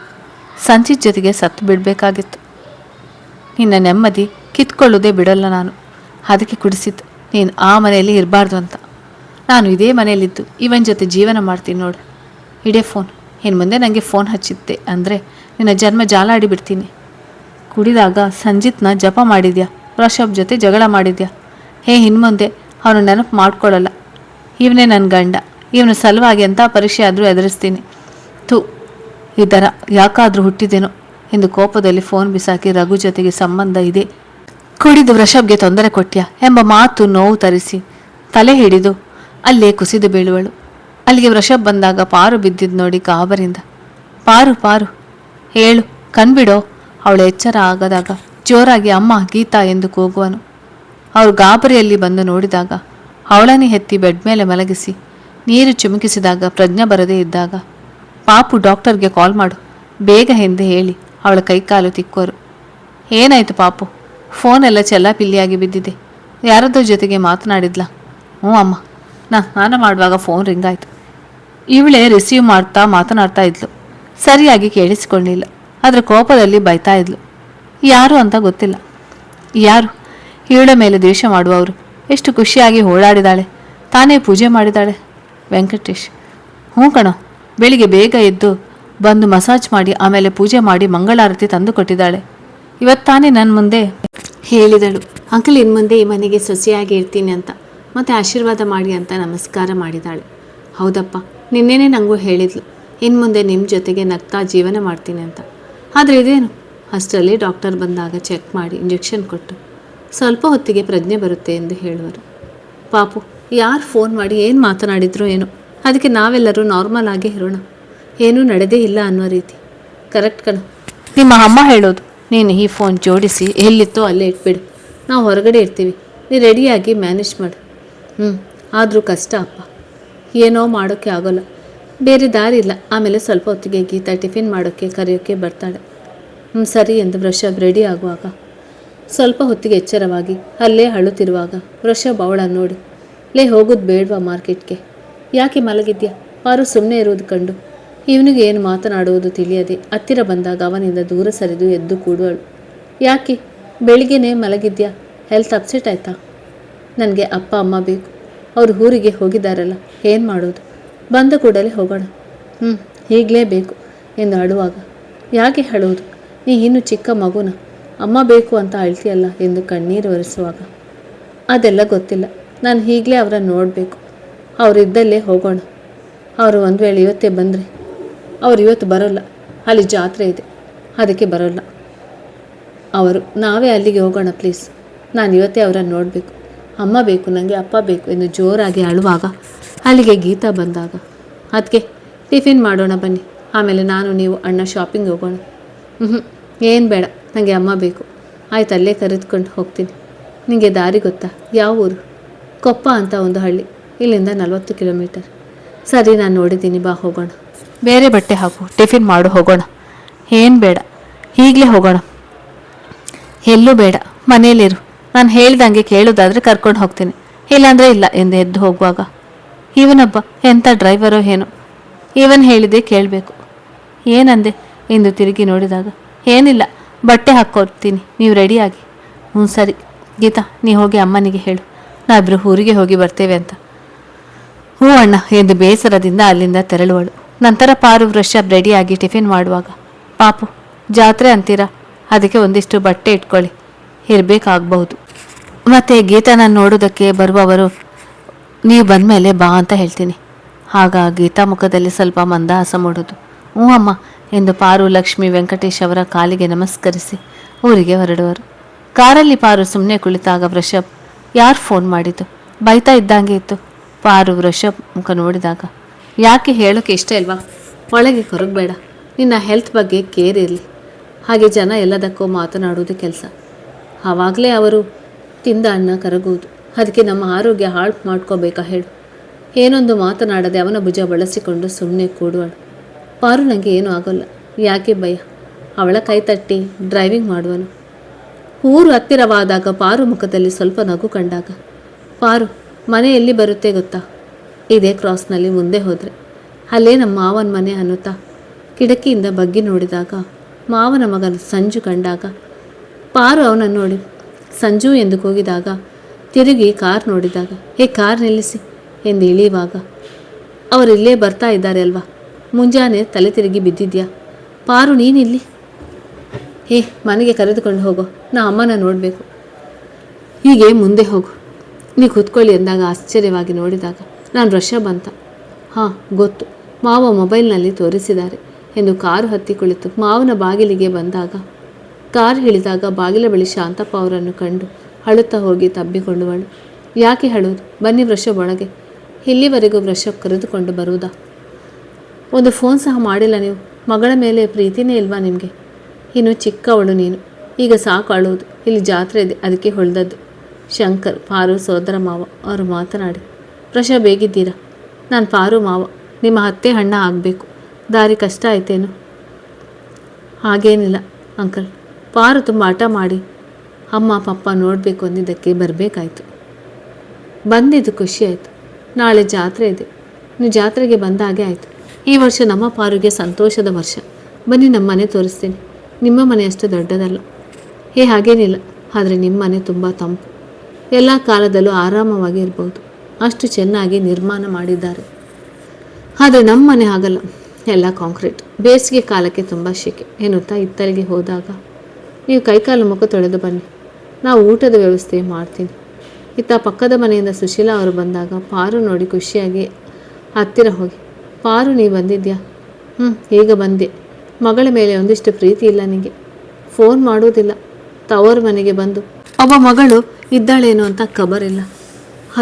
ಸಂಚಿತ್ ಜೊತೆಗೆ ಸತ್ತು ಬಿಡಬೇಕಾಗಿತ್ತು. ನಿನ್ನ ನೆಮ್ಮದಿ ಕಿತ್ಕೊಳ್ಳೋದೇ ಬಿಡೋಲ್ಲ ನಾನು. ಅದಕ್ಕೆ ಕುಡಿಸಿದ್ದು ನೀನು ಆ ಮನೆಯಲ್ಲಿ ಇರಬಾರ್ದು ಅಂತ. ನಾನು ಇದೇ ಮನೆಯಲ್ಲಿದ್ದು ಇವನ ಜೊತೆ ಜೀವನ ಮಾಡ್ತೀನಿ ನೋಡು. ಇಡೇ ಫೋನ್. ಇನ್ನು ಮುಂದೆ ನನಗೆ ಫೋನ್ ಹಚ್ಚಿದ್ದೆ ಅಂದರೆ ನಿನ್ನ ಜನ್ಮ ಜಾಲಾಡಿ ಬಿಡ್ತೀನಿ. ಕುಡಿದಾಗ ಸಂಜಿತ್ನ ಜಪ ಮಾಡಿದ್ಯಾ, ಪ್ರಶಾಪ್ ಜೊತೆ ಜಗಳ ಮಾಡಿದ್ಯಾ. ಇನ್ನು ಮುಂದೆ ಅವನು ನೆನಪು ಮಾಡ್ಕೊಳ್ಳಲ್ಲ. ಇವನೇ ನನ್ನ ಗಂಡ, ಇವನ ಸಲುವಾಗಿ ಎಂಥ ಪರೀಕ್ಷೆ ಆದರೂ ಎದುರಿಸ್ತೀನಿ. ಈ ಥರ ಯಾಕಾದರೂ ಹುಟ್ಟಿದೇನೋ ಎಂದು ಕೋಪದಲ್ಲಿ ಫೋನ್ ಬಿಸಾಕಿ ರಘು ಜೊತೆಗೆ ಸಂಬಂಧ ಇದೆ, ಕುಡಿದು ವೃಷಭ್ಗೆ ತೊಂದರೆ ಕೊಟ್ಟ್ಯಾ ಎಂಬ ಮಾತು ನೋವು ತರಿಸಿ ತಲೆ ಹಿಡಿದು ಅಲ್ಲೇ ಕುಸಿದು ಬೀಳುವಳು. ಅಲ್ಲಿಗೆ ವೃಷಭ್ ಬಂದಾಗ ಪಾರು ಬಿದ್ದಿದ್ದು ನೋಡಿ ಗಾಬರಿಂದ, ಪಾರು ಪಾರು ಹೇಳು, ಕಣ್ಬಿಡೋ. ಅವಳ ಎಚ್ಚರ ಆಗದಾಗ ಜೋರಾಗಿ ಅಮ್ಮ ಗೀತಾ ಎಂದು ಕೂಗುವನು. ಅವರು ಗಾಬರಿಯಲ್ಲಿ ಬಂದು ನೋಡಿದಾಗ ಅವಳನ್ನೇ ಎತ್ತಿ ಬೆಡ್ ಮೇಲೆ ಮಲಗಿಸಿ ನೀರು ಚಿಮುಕಿಸಿದಾಗ ಪ್ರಜ್ಞೆ ಬರದೇ ಇದ್ದಾಗ, ಪಾಪು ಡಾಕ್ಟರ್ಗೆ ಕಾಲ್ ಮಾಡು ಬೇಗ ಎಂದು ಹೇಳಿ ಅವಳ ಕೈಕಾಲು ತಿಕ್ಕೋರು. ಏನಾಯಿತು ಪಾಪು? ಫೋನೆಲ್ಲ ಚೆಲ್ಲಾಪಿಲ್ಲಿಯಾಗಿ ಬಿದ್ದಿದೆ. ಯಾರದ್ದೋ ಜೊತೆಗೆ ಮಾತನಾಡಿದ್ಲಾ? ಹ್ಞೂ ಅಮ್ಮ, ಸ್ನಾನ ಮಾಡುವಾಗ ಫೋನ್ ರಿಂಗ್ ಆಯಿತು. ಇವಳೇ ರಿಸೀವ್ ಮಾಡ್ತಾ ಮಾತನಾಡ್ತಾ ಇದ್ಲು. ಸರಿಯಾಗಿ ಕೇಳಿಸಿಕೊಳ್ಳಿಲ್ಲ. ಅದರ ಕೋಪದಲ್ಲಿ ಬೈತಾ ಇದ್ಲು. ಯಾರು ಅಂತ ಗೊತ್ತಿಲ್ಲ. ಯಾರು? ಇವಳ ಮೇಲೆ ದ್ವೇಷ ಮಾಡುವವರು. ಎಷ್ಟು ಖುಷಿಯಾಗಿ ಓಡಾಡಿದಾಳೆ, ತಾನೇ ಪೂಜೆ ಮಾಡಿದಾಳೆ. ವೆಂಕಟೇಶ್. ಹ್ಞೂ ಕಣೋ, ಬೆಳಿಗ್ಗೆ ಬೇಗ ಎದ್ದು ಬಂದು ಮಸಾಜ್ ಮಾಡಿ ಆಮೇಲೆ ಪೂಜೆ ಮಾಡಿ ಮಂಗಳಾರತಿ ತಂದು ಕೊಟ್ಟಿದ್ದಾಳೆ. ಇವತ್ತಾನೇ ನನ್ನ ಮುಂದೆ ಹೇಳಿದಳು, ಅಂಕಲ್ ಇನ್ನು ಮುಂದೆ ಈ ಮನೆಗೆ ಸೊಸೆಯಾಗಿ ಇರ್ತೀನಿ ಅಂತ, ಮತ್ತು ಆಶೀರ್ವಾದ ಮಾಡಿ ಅಂತ ನಮಸ್ಕಾರ ಮಾಡಿದಾಳೆ. ಹೌದಪ್ಪ, ನಿನ್ನೆನೇ ನನಗೂ ಹೇಳಿದ್ಲು, ಇನ್ನು ಮುಂದೆ ನಿಮ್ಮ ಜೊತೆಗೆ ನಗ್ತಾ ಜೀವನ ಮಾಡ್ತೀನಿ ಅಂತ. ಆದರೆ ಇದೇನು, ಅಷ್ಟರಲ್ಲಿ ಡಾಕ್ಟರ್ ಬಂದಾಗ ಚೆಕ್ ಮಾಡಿ ಇಂಜೆಕ್ಷನ್ ಕೊಟ್ಟು ಸ್ವಲ್ಪ ಹೊತ್ತಿಗೆ ಪ್ರಜ್ಞೆ ಬರುತ್ತೆ ಎಂದು ಹೇಳುವರು. ಪಾಪು, ಯಾರು ಫೋನ್ ಮಾಡಿ ಏನು ಮಾತನಾಡಿದ್ರು ಏನೋ, ಅದಕ್ಕೆ ನಾವೆಲ್ಲರೂ ನಾರ್ಮಲ್ ಆಗಿ ಇರೋಣ, ಏನೂ ನಡೆದೇ ಇಲ್ಲ ಅನ್ನೋ ರೀತಿ. ಕರೆಕ್ಟ್ ಕಣ ನಿಮ್ಮ ಅಮ್ಮ ಹೇಳೋದು. ನೀನು ಈ ಫೋನ್ ಜೋಡಿಸಿ ಎಲ್ಲಿತ್ತೋ ಅಲ್ಲೇ ಇಟ್ಬಿಡು, ನಾವು ಹೊರಗಡೆ ಇರ್ತೀವಿ, ನೀ ರೆಡಿಯಾಗಿ ಮ್ಯಾನೇಜ್ ಮಾಡು. ಆದರೂ ಕಷ್ಟ ಅಪ್ಪ, ಏನೋ ಮಾಡೋಕ್ಕೆ ಆಗೋಲ್ಲ, ಬೇರೆ ದಾರಿ ಇಲ್ಲ. ಆಮೇಲೆ ಸ್ವಲ್ಪ ಹೊತ್ತಿಗೆ ಗೀತಾ ಟಿಫಿನ್ ಮಾಡೋಕ್ಕೆ ಕರೆಯೋಕ್ಕೆ ಬರ್ತಾಳೆ. ಸರಿ ಎಂದು ವೃಷಭ್ ರೆಡಿ ಆಗುವಾಗ ಸ್ವಲ್ಪ ಹೊತ್ತಿಗೆ ಎಚ್ಚರವಾಗಿ ಅಲ್ಲೇ ಅಳುತ್ತಿರುವಾಗ ವೃಷಭ್ ಅವಳನ್ನು ನೋಡಿ, ಲೇ ಹೋಗೋದು ಬೇಡವಾ ಮಾರ್ಕೆಟ್ಗೆ? ಯಾಕೆ ಮಲಗಿದ್ಯಾ? ಪಾರು ಸುಮ್ಮನೆ ಇರೋದು ಕಂಡು ಇವನಿಗೆ ಏನು ಮಾತನಾಡುವುದು ತಿಳಿಯದೆ ಹತ್ತಿರ ಬಂದಾಗ ಅವನಿಂದ ದೂರ ಸರಿದು ಎದ್ದು ಕೂಡುವಳು. ಯಾಕೆ ಬೆಳಿಗ್ಗೆನೇ ಮಲಗಿದ್ಯಾ? ಹೆಲ್ತ್ ಅಪ್ಸೆಟ್ ಆಯ್ತಾ? ನನಗೆ ಅಪ್ಪ ಅಮ್ಮ ಬೇಕು, ಅವರು ಊರಿಗೆ ಹೋಗಿದ್ದಾರಲ್ಲ, ಏನು ಮಾಡೋದು? ಬಂದ ಕೂಡಲೇ ಹೋಗೋಣ. ಈಗಲೇ ಬೇಕು ಎಂದು ಅಳುವಾಗ, ಯಾಕೆ ಅಳುವುದು? ನೀ ಇನ್ನೂ ಚಿಕ್ಕ ಮಗುನ, ಅಮ್ಮ ಬೇಕು ಅಂತ ಅಳ್ತೀಯಲ್ಲ ಎಂದು ಕಣ್ಣೀರು ಒರೆಸುವಾಗ, ಅದೆಲ್ಲ ಗೊತ್ತಿಲ್ಲ, ನಾನು ಈಗಲೇ ಅವರನ್ನು ನೋಡಬೇಕು, ಅವರಿದ್ದಲ್ಲೇ ಹೋಗೋಣ. ಅವರು ಒಂದು ವೇಳೆ ಇವತ್ತೇ ಬಂದರೆ, ಅವ್ರು ಇವತ್ತು ಬರೋಲ್ಲ, ಅಲ್ಲಿ ಜಾತ್ರೆ ಇದೆ, ಅದಕ್ಕೆ ಬರೋಲ್ಲ ಅವರು. ನಾವೇ ಅಲ್ಲಿಗೆ ಹೋಗೋಣ ಪ್ಲೀಸ್, ನಾನು ಇವತ್ತೇ ಅವರನ್ನು ನೋಡಬೇಕು, ಅಮ್ಮ ಬೇಕು ನನಗೆ, ಅಪ್ಪ ಬೇಕು ಎಂದು ಜೋರಾಗಿ ಅಳುವಾಗ ಅಲ್ಲಿಗೆ ಗೀತಾ ಬಂದಾಗ, ಅದಕ್ಕೆ ಟಿಫಿನ್ ಮಾಡೋಣ ಬನ್ನಿ, ಆಮೇಲೆ ನಾನು ನೀವು ಅಣ್ಣ ಶಾಪಿಂಗ್ ಹೋಗೋಣ. ಏನು ಬೇಡ, ನನಗೆ ಅಮ್ಮ ಬೇಕು. ಆಯ್ತು, ಅಲ್ಲೇ ಕರೆದುಕೊಂಡು ಹೋಗ್ತೀನಿ. ನಿನಗೆ ದಾರಿ ಗೊತ್ತಾ? ಯಾವ ಊರು? ಕೊಪ್ಪ ಅಂತ ಒಂದು ಹಳ್ಳಿ, ಇಲ್ಲಿಂದ 40 ಕಿಲೋಮೀಟರ್. ಸರಿ, ನಾನು ನೋಡಿದ್ದೀನಿ, ಬಾ ಹೋಗೋಣ. ಬೇರೆ ಬಟ್ಟೆ ಹಾಕು, ಟಿಫಿನ್ ಮಾಡು, ಹೋಗೋಣ. ಏನು ಬೇಡ, ಈಗಲೇ ಹೋಗೋಣ. ಎಲ್ಲೂ ಬೇಡ, ಮನೇಲಿರು. ನಾನು ಹೇಳ್ದಂಗೆ ಕೇಳೋದಾದರೆ ಕರ್ಕೊಂಡು ಹೋಗ್ತೀನಿ, ಇಲ್ಲಾಂದರೆ ಇಲ್ಲ ಎಂದು ಎದ್ದು ಹೋಗುವಾಗ, ಇವನೊಬ್ಬ ಎಂಥ ಡ್ರೈವರೋ ಏನೋ, ಇವನ್ ಹೇಳಿದೆ ಕೇಳಬೇಕು. ಏನಂದೆ ಎಂದು ತಿರುಗಿ ನೋಡಿದಾಗ, ಏನಿಲ್ಲ, ಬಟ್ಟೆ ಹಾಕ್ಕೊಡ್ತೀನಿ, ನೀವು ರೆಡಿಯಾಗಿ. ಸರಿ ಗೀತಾ, ನೀ ಹೋಗಿ ಅಮ್ಮನಿಗೆ ಹೇಳು, ನಾವಿಬ್ಬರು ಊರಿಗೆ ಹೋಗಿ ಬರ್ತೇವೆ ಅಂತ. ಹ್ಞೂ ಅಣ್ಣ ಎಂದು ಬೇಸರದಿಂದ ಅಲ್ಲಿಂದ ತೆರಳುವಳು. ನಂತರ ಪಾರು ವೃಷಭ್ ರೆಡಿಯಾಗಿ ಟಿಫಿನ್ ಮಾಡುವಾಗ, ಪಾಪು ಜಾತ್ರೆ ಅಂತೀರಾ, ಅದಕ್ಕೆ ಒಂದಿಷ್ಟು ಬಟ್ಟೆ ಇಟ್ಕೊಳ್ಳಿ, ಇರಬೇಕಾಗಬಹುದು. ಮತ್ತು ಗೀತಾನ ನೋಡೋದಕ್ಕೆ ಬರುವವರು ನೀವು ಬಂದಮೇಲೆ ಬಾ ಅಂತ ಹೇಳ್ತೀನಿ. ಆಗ ಗೀತಾ ಮುಖದಲ್ಲಿ ಸ್ವಲ್ಪ ಮಂದಹಾಸ ಮೂಡೋದು. ಹ್ಞೂ ಅಮ್ಮ ಎಂದು ಪಾರು ಲಕ್ಷ್ಮಿ ವೆಂಕಟೇಶ್ ಅವರ ಕಾಲಿಗೆ ನಮಸ್ಕರಿಸಿ ಊರಿಗೆ ಹೊರಡುವರು. ಕಾರಲ್ಲಿ ಪಾರು ಸುಮ್ಮನೆ ಕುಳಿತಾಗ ವೃಷಭ್, ಯಾರು ಫೋನ್ ಮಾಡಿದ್ದು? ಬೈತಾ ಇದ್ದಂಗೆ ಇತ್ತು. ಪಾರು ವೃಷಭ್ ಮುಖ ನೋಡಿದಾಗ, ಯಾಕೆ ಹೇಳೋಕ್ಕೆ ಇಷ್ಟ ಇಲ್ವಾ? ಒಳಗೆ ಕೊರಗಬೇಡ, ನಿನ್ನ ಹೆಲ್ತ್ ಬಗ್ಗೆ ಕೇರ್ ಇರಲಿ. ಹಾಗೆ ಜನ ಎಲ್ಲದಕ್ಕೂ ಮಾತನಾಡುವುದು ಕೆಲಸ, ಆವಾಗಲೇ ಅವರು ತಿಂದ ಅನ್ನ ಕರಗುವುದು. ಅದಕ್ಕೆ ನಮ್ಮ ಆರೋಗ್ಯ ಹಾಳು ಮಾಡ್ಕೋಬೇಕಾ ಹೇಳು? ಏನೊಂದು ಮಾತನಾಡದೆ ಅವನ ಭುಜ ಬಳಸಿಕೊಂಡು ಸುಮ್ಮನೆ ಕೂಡುವಳು. ಪಾರು ನನಗೆ ಏನೂ ಆಗೋಲ್ಲ, ಯಾಕೆ ಭಯ? ಅವಳ ಕೈ ತಟ್ಟಿ ಡ್ರೈವಿಂಗ್ ಮಾಡುವನು. ಊರು ಹತ್ತಿರವಾದಾಗ ಪಾರು ಮುಖದಲ್ಲಿ ಸ್ವಲ್ಪ ನಗು ಕಂಡಾಗ, ಪಾರು ಮನೆ ಎಲ್ಲಿ ಬರುತ್ತೆ ಗೊತ್ತಾ? ಇದೇ ಕ್ರಾಸ್ನಲ್ಲಿ ಮುಂದೆ ಹೋದರೆ ಅಲ್ಲೇ ನಮ್ಮ ಮಾವನ ಮನೆ ಅನ್ನುತ್ತಾ ಕಿಟಕಿಯಿಂದ ಬಗ್ಗಿ ನೋಡಿದಾಗ ಮಾವನ ಮಗನ ಸಂಜು ಕಂಡಾಗ ಪಾರು ಅವನನ್ನು ನೋಡಿ ಸಂಜು ಎಂದು ಕೂಗಿದಾಗ ತಿರುಗಿ ಕಾರ್ ನೋಡಿದಾಗ ಕಾರ್ ನಿಲ್ಲಿಸಿ ಎಂದು ಇಳಿಯುವಾಗ ಅವರಿಲ್ಲೇ ಬರ್ತಾ ಇದ್ದಾರೆ ಅಲ್ವಾ, ಮುಂಜಾನೆ ತಲೆ ತಿರುಗಿ ಬಿದ್ದಿದ್ಯಾ? ಪಾರು ನೀನಿಲ್ಲಿ? ಮನೆಗೆ ಕರೆದುಕೊಂಡು ಹೋಗೋ, ನಾ ಅಮ್ಮನ ನೋಡಬೇಕು. ಹೀಗೆ ಮುಂದೆ ಹೋಗು, ನೀ ಕೂತ್ಕೊಳ್ಳಿ ಎಂದಾಗ ಆಶ್ಚರ್ಯವಾಗಿ ನೋಡಿದಾಗ ನಾನು ಋಷಭ್ ಅಂತ. ಹಾಂ ಗೊತ್ತು, ಮಾವ ಮೊಬೈಲ್ನಲ್ಲಿ ತೋರಿಸಿದ್ದಾರೆ ಎಂದು ಕಾರು ಹತ್ತಿ ಕುಳಿತು ಮಾವನ ಬಾಗಿಲಿಗೆ ಬಂದಾಗ ಕಾರ್ ಇಳಿದಾಗ ಬಾಗಿಲ ಬಳಿ ಶಾಂತಪ್ಪ ಅವರನ್ನು ಕಂಡು ಅಳುತ್ತಾ ಹೋಗಿ ತಬ್ಬಿಕೊಂಡವಳು. ಯಾಕೆ ಹೇಳುವುದು? ಬನ್ನಿ ವೃಷಭ್ ಒಳಗೆ. ಇಲ್ಲಿವರೆಗೂ ವೃಷಭ್ ಕರೆದುಕೊಂಡು ಬರುವುದಾ? ಒಂದು ಫೋನ್ ಸಹ ಮಾಡಿಲ್ಲ ನೀವು. ಮಗಳ ಮೇಲೆ ಪ್ರೀತಿನೇ ಇಲ್ವಾ ನಿಮಗೆ? ಇನ್ನು ಚಿಕ್ಕವಳು ನೀನು, ಈಗ ಸಾಕು ಅಳುವುದು. ಇಲ್ಲಿ ಜಾತ್ರೆ ಇದೆ, ಅದಕ್ಕೆ ಹೊಳೆದದ್ದು. ಶಂಕರ್, ಪಾರು ಸೋದರ ಮಾವ ಅವರು ಮಾತನಾಡಿ, ವೃಷಭ್ ಹೇಗಿದ್ದೀರಾ? ನಾನು ಪಾರು ಮಾವ, ನಿಮ್ಮ ಅತ್ತೆ ಅಣ್ಣ ಆಗಬೇಕು. ದಾರಿ ಕಷ್ಟ ಆಯ್ತೇನು? ಹಾಗೇನಿಲ್ಲ ಅಂಕಲ್, ಪಾರು ತುಂಬ ಹಠ ಮಾಡಿ ಅಮ್ಮ ಪಪ್ಪ ನೋಡಬೇಕು ಅಂದಿದ್ದಕ್ಕೆ ಬರಬೇಕಾಯ್ತು. ಬಂದಿದ್ದು ಖುಷಿ ಆಯಿತು. ನಾಳೆ ಜಾತ್ರೆ ಇದೆ, ನೀವು ಜಾತ್ರೆಗೆ ಬಂದ ಹಾಗೆ ಆಯಿತು. ಈ ವರ್ಷ ನಮ್ಮ ಪಾರುಗೆ ಸಂತೋಷದ ವರ್ಷ. ಬನ್ನಿ, ನಮ್ಮ ಮನೆ ತೋರಿಸ್ತೀನಿ. ನಿಮ್ಮ ಮನೆ ಅಷ್ಟು ದೊಡ್ಡದಲ್ಲ. ಹಾಗೇನಿಲ್ಲ, ಆದರೆ ನಿಮ್ಮ ಮನೆ ತುಂಬ ತಂಪು. ಎಲ್ಲ ಕಾಲದಲ್ಲೂ ಆರಾಮವಾಗಿ ಇರ್ಬೋದು, ಅಷ್ಟು ಚೆನ್ನಾಗಿ ನಿರ್ಮಾಣ ಮಾಡಿದ್ದಾರೆ. ಆದರೆ ನಮ್ಮ ಮನೆ ಆಗಲ್ಲ, ಎಲ್ಲ ಕಾಂಕ್ರೀಟ್. ಬೇಸಿಗೆ ಕಾಲಕ್ಕೆ ತುಂಬ ಶೆಕೆ ಎನ್ನುತ್ತಾ ಇತ್ತಲಿಗೆ ಹೋದಾಗ, ನೀವು ಕೈಕಾಲು ಮುಖ ತೊಳೆದು ಬನ್ನಿ, ನಾವು ಊಟದ ವ್ಯವಸ್ಥೆ ಮಾಡ್ತೀನಿ. ಇತ್ತ ಪಕ್ಕದ ಮನೆಯಿಂದ ಸುಶೀಲಾ ಅವರು ಬಂದಾಗ ಪಾರು ನೋಡಿ ಖುಷಿಯಾಗಿ ಹತ್ತಿರ ಹೋಗಿ, ಪಾರು ನೀವು ಬಂದಿದ್ಯಾ? ಈಗ ಬಂದೆ. ಮಗಳ ಮೇಲೆ ಒಂದಿಷ್ಟು ಪ್ರೀತಿ ಇಲ್ಲ ನಿಮಗೆ? ಫೋನ್ ಮಾಡುವುದಿಲ್ಲ, ತವರು ಮನೆಗೆ ಬಂದು ಒಬ್ಬ ಮಗಳು ಇದ್ದಾಳೇನು ಅಂತ ಖಬರಿಲ್ಲ.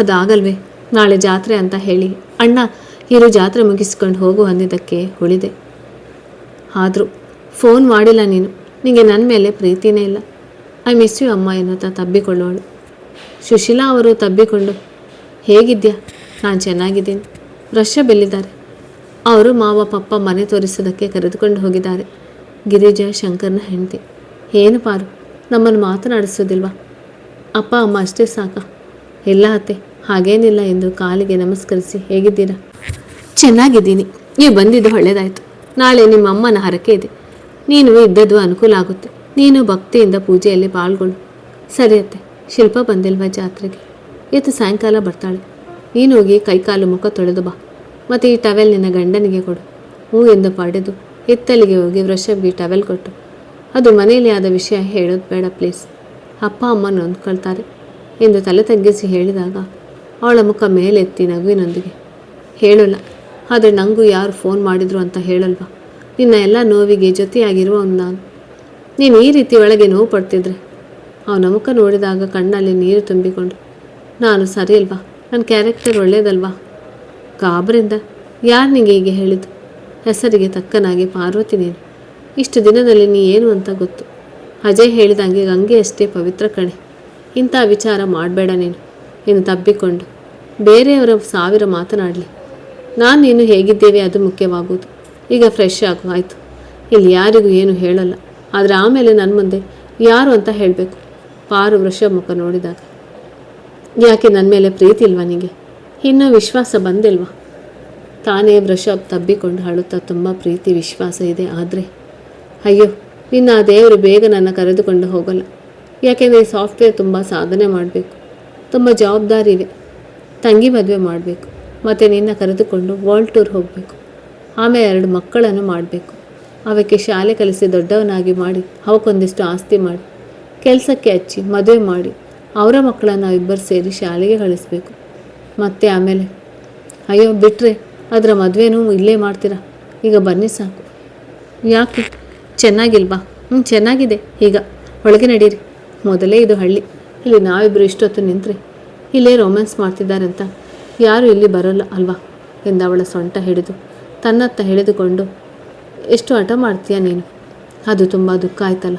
ಅದಾಗಲ್ವೇ? ನಾಳೆ ಜಾತ್ರೆ ಅಂತ ಹೇಳಿ ಅಣ್ಣ ಇರು ಜಾತ್ರೆ ಮುಗಿಸ್ಕೊಂಡು ಹೋಗು ಅಂದಿದ್ದಕ್ಕೆ ಉಳಿದೆ. ಆದರೂ ಫೋನ್ ಮಾಡಿಲ್ಲ ನೀನು. ನಿಮಗೆ ನನ್ನ ಮೇಲೆ ಪ್ರೀತಿನೇ ಇಲ್ಲ. ಐ ಮಿಸ್ ಯು ಅಮ್ಮ ಎನ್ನುತ್ತಾ ತಬ್ಬಿಕೊಳ್ಳೋಳು. ಸುಶೀಲಾ ಅವರು ತಬ್ಬಿಕೊಂಡು, ಹೇಗಿದ್ಯಾ? ನಾನು ಚೆನ್ನಾಗಿದ್ದೀನಿ. ವೃಷಭ್ ಎಲ್ಲಿದ್ದಾರೆ? ಅವರು ಮಾವ ಪಪ್ಪ ಮನೆ ತೋರಿಸೋದಕ್ಕೆ ಕರೆದುಕೊಂಡು ಹೋಗಿದ್ದಾರೆ. ಗಿರಿಜಾ ಶಂಕರ್ನ ಹೆಂಡತಿ. ಏನು ಪಾರು, ನಮ್ಮನ್ನು ಮಾತನಾಡಿಸೋದಿಲ್ವಾ? ಅಪ್ಪ ಅಮ್ಮ ಅಷ್ಟೇ ಸಾಕಾ? ಇಲ್ಲ ಅತ್ತೆ, ಹಾಗೇನಿಲ್ಲ ಎಂದು ಕಾಲಿಗೆ ನಮಸ್ಕರಿಸಿ, ಹೇಗಿದ್ದೀರಾ? ಚೆನ್ನಾಗಿದ್ದೀನಿ. ನೀವು ಬಂದಿದ್ದು ಒಳ್ಳೆಯದಾಯಿತು. ನಾಳೆ ನಿಮ್ಮ ಅಮ್ಮನ ಹರಕೆ ಇದೆ. ನೀನು ಇದ್ದದ್ದು ಅನುಕೂಲ ಆಗುತ್ತೆ. ನೀನು ಭಕ್ತಿಯಿಂದ ಪೂಜೆಯಲ್ಲಿ ಪಾಲ್ಗೊಳ್ಳು. ಸರಿ ಅತ್ತೆ. ಶಿಲ್ಪ ಬಂದಿಲ್ವಾ ಜಾತ್ರೆಗೆ? ಇವತ್ತು ಸಾಯಂಕಾಲ ಬರ್ತಾಳೆ. ನೀನು ಹೋಗಿ ಕೈಕಾಲು ಮುಖ ತೊಳೆದು ಬಾ. ಮತ್ತು ಈ ಟವೆಲ್ ನಿನ್ನ ಗಂಡನಿಗೆ ಕೊಡು. ಹೂ ಎಂದು ಪಡೆದು ಹಿತ್ತಲಿಗೆ ಹೋಗಿ ವೃಷಭ್ಗೆ ಟವೆಲ್ ಕೊಟ್ಟು, ಅದು ಮನೆಯಲ್ಲಿ ಆದ ವಿಷಯ ಹೇಳೋದು ಬೇಡ ಪ್ಲೀಸ್, ಅಪ್ಪ ಅಮ್ಮ ನೊಂದ್ಕೊಳ್ತಾರೆ ಎಂದು ತಲೆ ತಗ್ಗಿಸಿ ಹೇಳಿದಾಗ ಅವಳ ಮುಖ ಮೇಲೆತ್ತಿ ನಗುವಿನೊಂದಿಗೆ, ಹೇಳಲ್ಲ, ಆದರೆ ನನಗೂ ಯಾರು ಫೋನ್ ಮಾಡಿದ್ರು ಅಂತ ಹೇಳಲ್ವಾ? ನಿನ್ನ ಎಲ್ಲ ನೋವಿಗೆ ಜೊತೆಯಾಗಿರುವವನು ನಾನು. ನೀನು ಈ ರೀತಿ ಒಳಗೆ ನೋವು ಪಡ್ತಿದ್ರೆ. ಅವನ ಮುಖ ನೋಡಿದಾಗ ಕಣ್ಣಲ್ಲಿ ನೀರು ತುಂಬಿಕೊಂಡು, ನಾನು ಸರಿ ಅಲ್ವಾ? ನನ್ನ ಕ್ಯಾರೆಕ್ಟರ್ ಒಳ್ಳೇದಲ್ವಾ? ಗಾಬರಿಂದ, ಯಾರು ನಿಂಗೆ ಹೀಗೆ ಹೇಳಿದ್ದು? ಹೆಸರಿಗೆ ತಕ್ಕನಾಗಿ ಪಾರ್ವತಿ ನೀನು. ಇಷ್ಟು ದಿನದಲ್ಲಿ ನೀ ಏನು ಅಂತ ಗೊತ್ತು. ಅಜಯ್ ಹೇಳಿದಂಗೆ ಗಂಗೆ ಅಷ್ಟೇ ಪವಿತ್ರ ಕಣೆ. ಇಂಥ ವಿಚಾರ ಮಾಡಬೇಡ ನೀನು ಇನ್ನು ತಬ್ಬಿಕೊಂಡು. ಬೇರೆಯವರ 1000 ಮಾತನಾಡಲಿ, ನಾನು ನೀನು ಹೇಗಿದ್ದೇವೆ ಅದು ಮುಖ್ಯವಾಗುವುದು. ಈಗ ಫ್ರೆಶ್ ಆಗು ಆಯಿತು. ಇಲ್ಲಿ ಯಾರಿಗೂ ಏನು ಹೇಳಲ್ಲ, ಆದರೆ ಆಮೇಲೆ ನನ್ನ ಮುಂದೆ ಯಾರು ಅಂತ ಹೇಳಬೇಕು. ಪಾರು ವೃಷಭ್ ಮುಖ ನೋಡಿದಾಗ, ಯಾಕೆ ನನ್ನ ಮೇಲೆ ಪ್ರೀತಿ ಇಲ್ವಾ ನಿನಗೆ? ಇನ್ನೂ ವಿಶ್ವಾಸ ಬಂದಿಲ್ವಾ? ತಾನೇ ವೃಷಭ್ ತಬ್ಬಿಕೊಂಡು ಅಳುತ್ತಾ, ತುಂಬ ಪ್ರೀತಿ ವಿಶ್ವಾಸ ಇದೆ, ಆದರೆ ಅಯ್ಯೋ ನಿನ್ನ ಆ ದೇವರು ಬೇಗ ನನ್ನ ಕರೆದುಕೊಂಡು ಹೋಗಲ್ಲ. ಯಾಕೆಂದರೆ ಈ ಸಾಫ್ಟ್ವೇರ್ ತುಂಬ ಸಾಧನೆ ಮಾಡಬೇಕು, ತುಂಬ ಜವಾಬ್ದಾರಿ ಇವೆ. ತಂಗಿ ಮದುವೆ ಮಾಡಬೇಕು, ಮತ್ತು ನಿನ್ನ ಕರೆದುಕೊಂಡು ವರ್ಲ್ಡ್ ಟೂರ್ ಹೋಗಬೇಕು. ಆಮೇಲೆ 2 ಮಕ್ಕಳನ್ನು ಮಾಡಬೇಕು. ಅವಕ್ಕೆ ಶಾಲೆ ಕಲಿಸಿ ದೊಡ್ಡವನಾಗಿ ಮಾಡಿ, ಅವಕ್ಕೊಂದಿಷ್ಟು ಆಸ್ತಿ ಮಾಡಿ, ಕೆಲಸಕ್ಕೆ ಹಚ್ಚಿ ಮದುವೆ ಮಾಡಿ, ಅವರ ಮಕ್ಕಳನ್ನು ನಾವಿಬ್ಬರು ಸೇರಿ ಶಾಲೆಗೆ ಕಳಿಸ್ಬೇಕು. ಮತ್ತು ಆಮೇಲೆ ಅಯ್ಯೋ ಬಿಟ್ಟರೆ ಅದರ ಮದುವೆನೂ ಇಲ್ಲೇ ಮಾಡ್ತೀರಾ? ಈಗ ಬನ್ನಿ ಸಾಕು. ಯಾಕೆ ಚೆನ್ನಾಗಿಲ್ವಾ? ಚೆನ್ನಾಗಿದೆ. ಈಗ ಒಳಗೆ ನಡೀರಿ. ಮೊದಲೇ ಇದು ಹಳ್ಳಿ, ಇಲ್ಲಿ ನಾವಿಬ್ಬರು ಇಷ್ಟೊತ್ತು ನಿಂತರೆ ಇಲ್ಲೇ ರೊಮ್ಯಾನ್ಸ್ ಮಾಡ್ತಿದ್ದಾರೆ ಅಂತ ಯಾರೂ ಇಲ್ಲಿ ಬರೋಲ್ಲ ಅಲ್ವಾ ಎಂದು ಅವಳ ಸೊಂಟ ಹಿಡಿದು ತನ್ನತ್ತ ಹಿಡಿದುಕೊಂಡು, ಎಷ್ಟು ಹಠ ಮಾಡ್ತೀಯ ನೀನು? ಅದು ತುಂಬ ದುಃಖ ಆಯ್ತಲ್ಲ.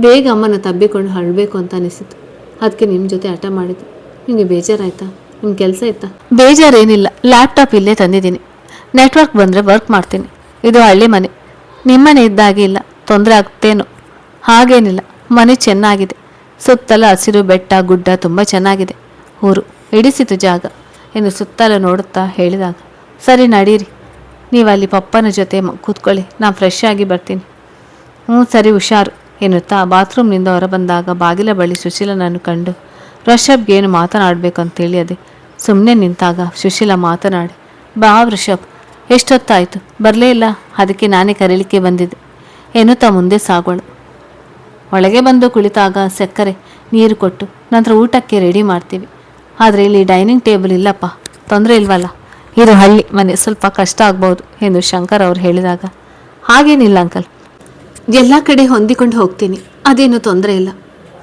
ಬೇಗ ಅಮ್ಮನ ತಬ್ಬಿಕೊಂಡು ಅಳಬೇಕು ಅಂತ ಅನಿಸಿತು. ಅದಕ್ಕೆ ನಿಮ್ಮ ಜೊತೆ ಹಠ ಮಾಡಿದ್ದು. ನಿಮಗೆ ಬೇಜಾರಾಯ್ತಾ? ನಿಮ್ಮ ಕೆಲಸ ಇತ್ತಾ? ಬೇಜಾರೇನಿಲ್ಲ. ಲ್ಯಾಪ್ಟಾಪ್ ಇಲ್ಲೇ ತಂದಿದ್ದೀನಿ. ನೆಟ್ವರ್ಕ್ ಬಂದರೆ ವರ್ಕ್ ಮಾಡ್ತೀನಿ. ಇದು ಹಳ್ಳಿ ಮನೆ, ನಿಮ್ಮನೆ ಇದ್ದಾಗೆ ಇಲ್ಲ. ತೊಂದರೆ ಆಗ್ತೇನೋ? ಹಾಗೇನಿಲ್ಲ, ಮನೆ ಚೆನ್ನಾಗಿದೆ. ಸುತ್ತಲ ಹಸಿರು, ಬೆಟ್ಟ ಗುಡ್ಡ, ತುಂಬ ಚೆನ್ನಾಗಿದೆ. ಊರು ಹಿಡಿಸಿತು ಜಾಗ ಎಂದು ಸುತ್ತಲ ನೋಡುತ್ತಾ ಹೇಳಿದಾಗ, ಸರಿ ನಡೀರಿ, ನೀವು ಅಲ್ಲಿ ಪಪ್ಪನ ಜೊತೆ ಕೂತ್ಕೊಳ್ಳಿ, ನಾನು ಫ್ರೆಶ್ ಆಗಿ ಬರ್ತೀನಿ. ಸರಿ ಹುಷಾರು ಎನ್ನುತ್ತಾ ಬಾತ್ರೂಮ್ನಿಂದ ಹೊರಬಂದಾಗ ಬಾಗಿಲ ಬಳಿ ಸುಶೀಲನನ್ನು ಕಂಡು ಋಷಭ್ಗೆ ಏನು ಮಾತನಾಡಬೇಕಂತೇಳಿ ಅದೇ ಸುಮ್ಮನೆ ನಿಂತಾಗ ಸುಶೀಲ ಮಾತನಾಡಿ, ಬಾ ಋಷಭ್, ಎಷ್ಟೊತ್ತಾಯಿತು ಬರಲೇ ಇಲ್ಲ, ಅದಕ್ಕೆ ನಾನೇ ಕರೀಲಿಕ್ಕೆ ಬಂದಿದ್ದೆ ಎನ್ನುತ್ತಾ ಮುಂದೆ ಸಾಗೋಳು. ಒಳಗೆ ಬಂದು ಕುಳಿತಾಗ ಸಕ್ಕರೆ ನೀರು ಕೊಟ್ಟು ನಂತರ ಊಟಕ್ಕೆ ರೆಡಿ ಮಾಡ್ತೀವಿ. ಆದರೆ ಇಲ್ಲಿ ಡೈನಿಂಗ್ ಟೇಬಲ್ ಇಲ್ಲಪ್ಪ, ತೊಂದರೆ ಇಲ್ವಲ್ಲ? ಇದು ಹಳ್ಳಿ ಮನೆ, ಸ್ವಲ್ಪ ಕಷ್ಟ ಆಗ್ಬೋದು ಎಂದು ಶಂಕರ್ ಅವರು ಹೇಳಿದಾಗ, ಹಾಗೇನಿಲ್ಲ ಅಂಕಲ್, ಎಲ್ಲ ಕಡೆ ಹೊಂದಿಕೊಂಡು ಹೋಗ್ತೀನಿ, ಅದೇನು ತೊಂದರೆ ಇಲ್ಲ.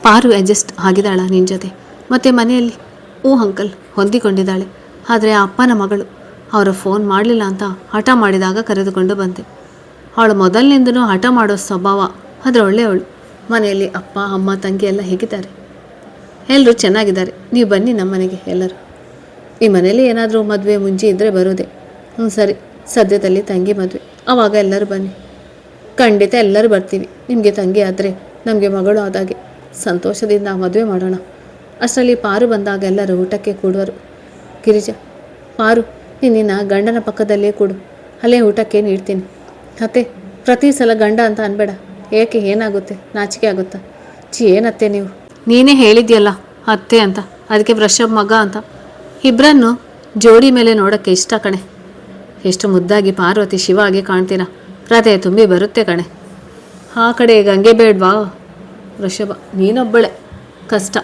ಪಾರು ಅಡ್ಜಸ್ಟ್ ಆಗಿದ್ದಾಳ ನಿನ್ನ ಜೊತೆ? ಮತ್ತು ಮನೆಯಲ್ಲಿ? ಅಂಕಲ್, ಹೊಂದಿಕೊಂಡಿದ್ದಾಳೆ. ಆದರೆ ಆ ಅಪ್ಪನ ಮಗಳು ಅವರ ಫೋನ್ ಮಾಡಲಿಲ್ಲ ಅಂತ ಹಠ ಮಾಡಿದಾಗ ಕರೆದುಕೊಂಡು ಬಂದೆ. ಅವಳು ಮೊದಲಿನಿಂದನೂ ಹಠ ಮಾಡೋ ಸ್ವಭಾವ, ಆದರೆ ಒಳ್ಳೆಯವಳು. ಮನೆಯಲ್ಲಿ ಅಪ್ಪ ಅಮ್ಮ ತಂಗಿ ಎಲ್ಲ ಹೇಗಿದ್ದಾರೆ? ಎಲ್ಲರೂ ಚೆನ್ನಾಗಿದ್ದಾರೆ. ನೀವು ಬನ್ನಿ ನಮ್ಮ ಮನೆಗೆ ಎಲ್ಲರೂ. ಈ ಮನೇಲಿ ಏನಾದರೂ ಮದುವೆ ಮುಂಚೆ ಇದ್ದರೆ ಬರೋದೆ. ಸರಿ, ಸದ್ಯದಲ್ಲಿ ತಂಗಿ ಮದುವೆ, ಆವಾಗ ಎಲ್ಲರೂ ಬನ್ನಿ. ಖಂಡಿತ ಎಲ್ಲರೂ ಬರ್ತೀವಿ. ನಿಮಗೆ ತಂಗಿ ಆದರೆ ನಮಗೆ ಮಗಳು ಆದಾಗೆ. ಸಂತೋಷದಿಂದ ಮದುವೆ ಮಾಡೋಣ. ಅಷ್ಟರಲ್ಲಿ ಪಾರು ಬಂದಾಗ ಎಲ್ಲರೂ ಊಟಕ್ಕೆ ಕೂಡುವರು. ಗಿರಿಜಾ, ಪಾರು, ನಿನ್ನ ಗಂಡನ ಪಕ್ಕದಲ್ಲೇ ಕೂಡು, ಅಲ್ಲೇ ಊಟಕ್ಕೆ ನೀಡ್ತೀನಿ. ಅತ್ತೆ, ಪ್ರತಿ ಸಲ ಗಂಡ ಅಂತ ಅನ್ಬೇಡ. ಏಕೆ, ಏನಾಗುತ್ತೆ? ನಾಚಿಕೆ ಆಗುತ್ತಾ? ಏನತ್ತೆ ನೀವು? ನೀನೇ ಹೇಳಿದ್ಯಲ್ಲ ಅತ್ತೆ ಅಂತ, ಅದಕ್ಕೆ ವೃಷಭ್ ಮಗ ಅಂತ. ಇಬ್ಬರನ್ನು ಜೋಡಿ ಮೇಲೆ ನೋಡೋಕ್ಕೆ ಇಷ್ಟ ಕಣೆ. ಎಷ್ಟು ಮುದ್ದಾಗಿ ಪಾರ್ವತಿ ಶಿವ ಆಗಿ ಕಾಣ್ತೀರಾ, ಹೃದಯ ತುಂಬಿ ಬರುತ್ತೆ ಕಣೆ. ಆ ಕಡೆ ಗಂಗೆ ಬೇಡವಾ ವೃಷಭ? ನೀನೊಬ್ಬಳೆ ಕಷ್ಟ,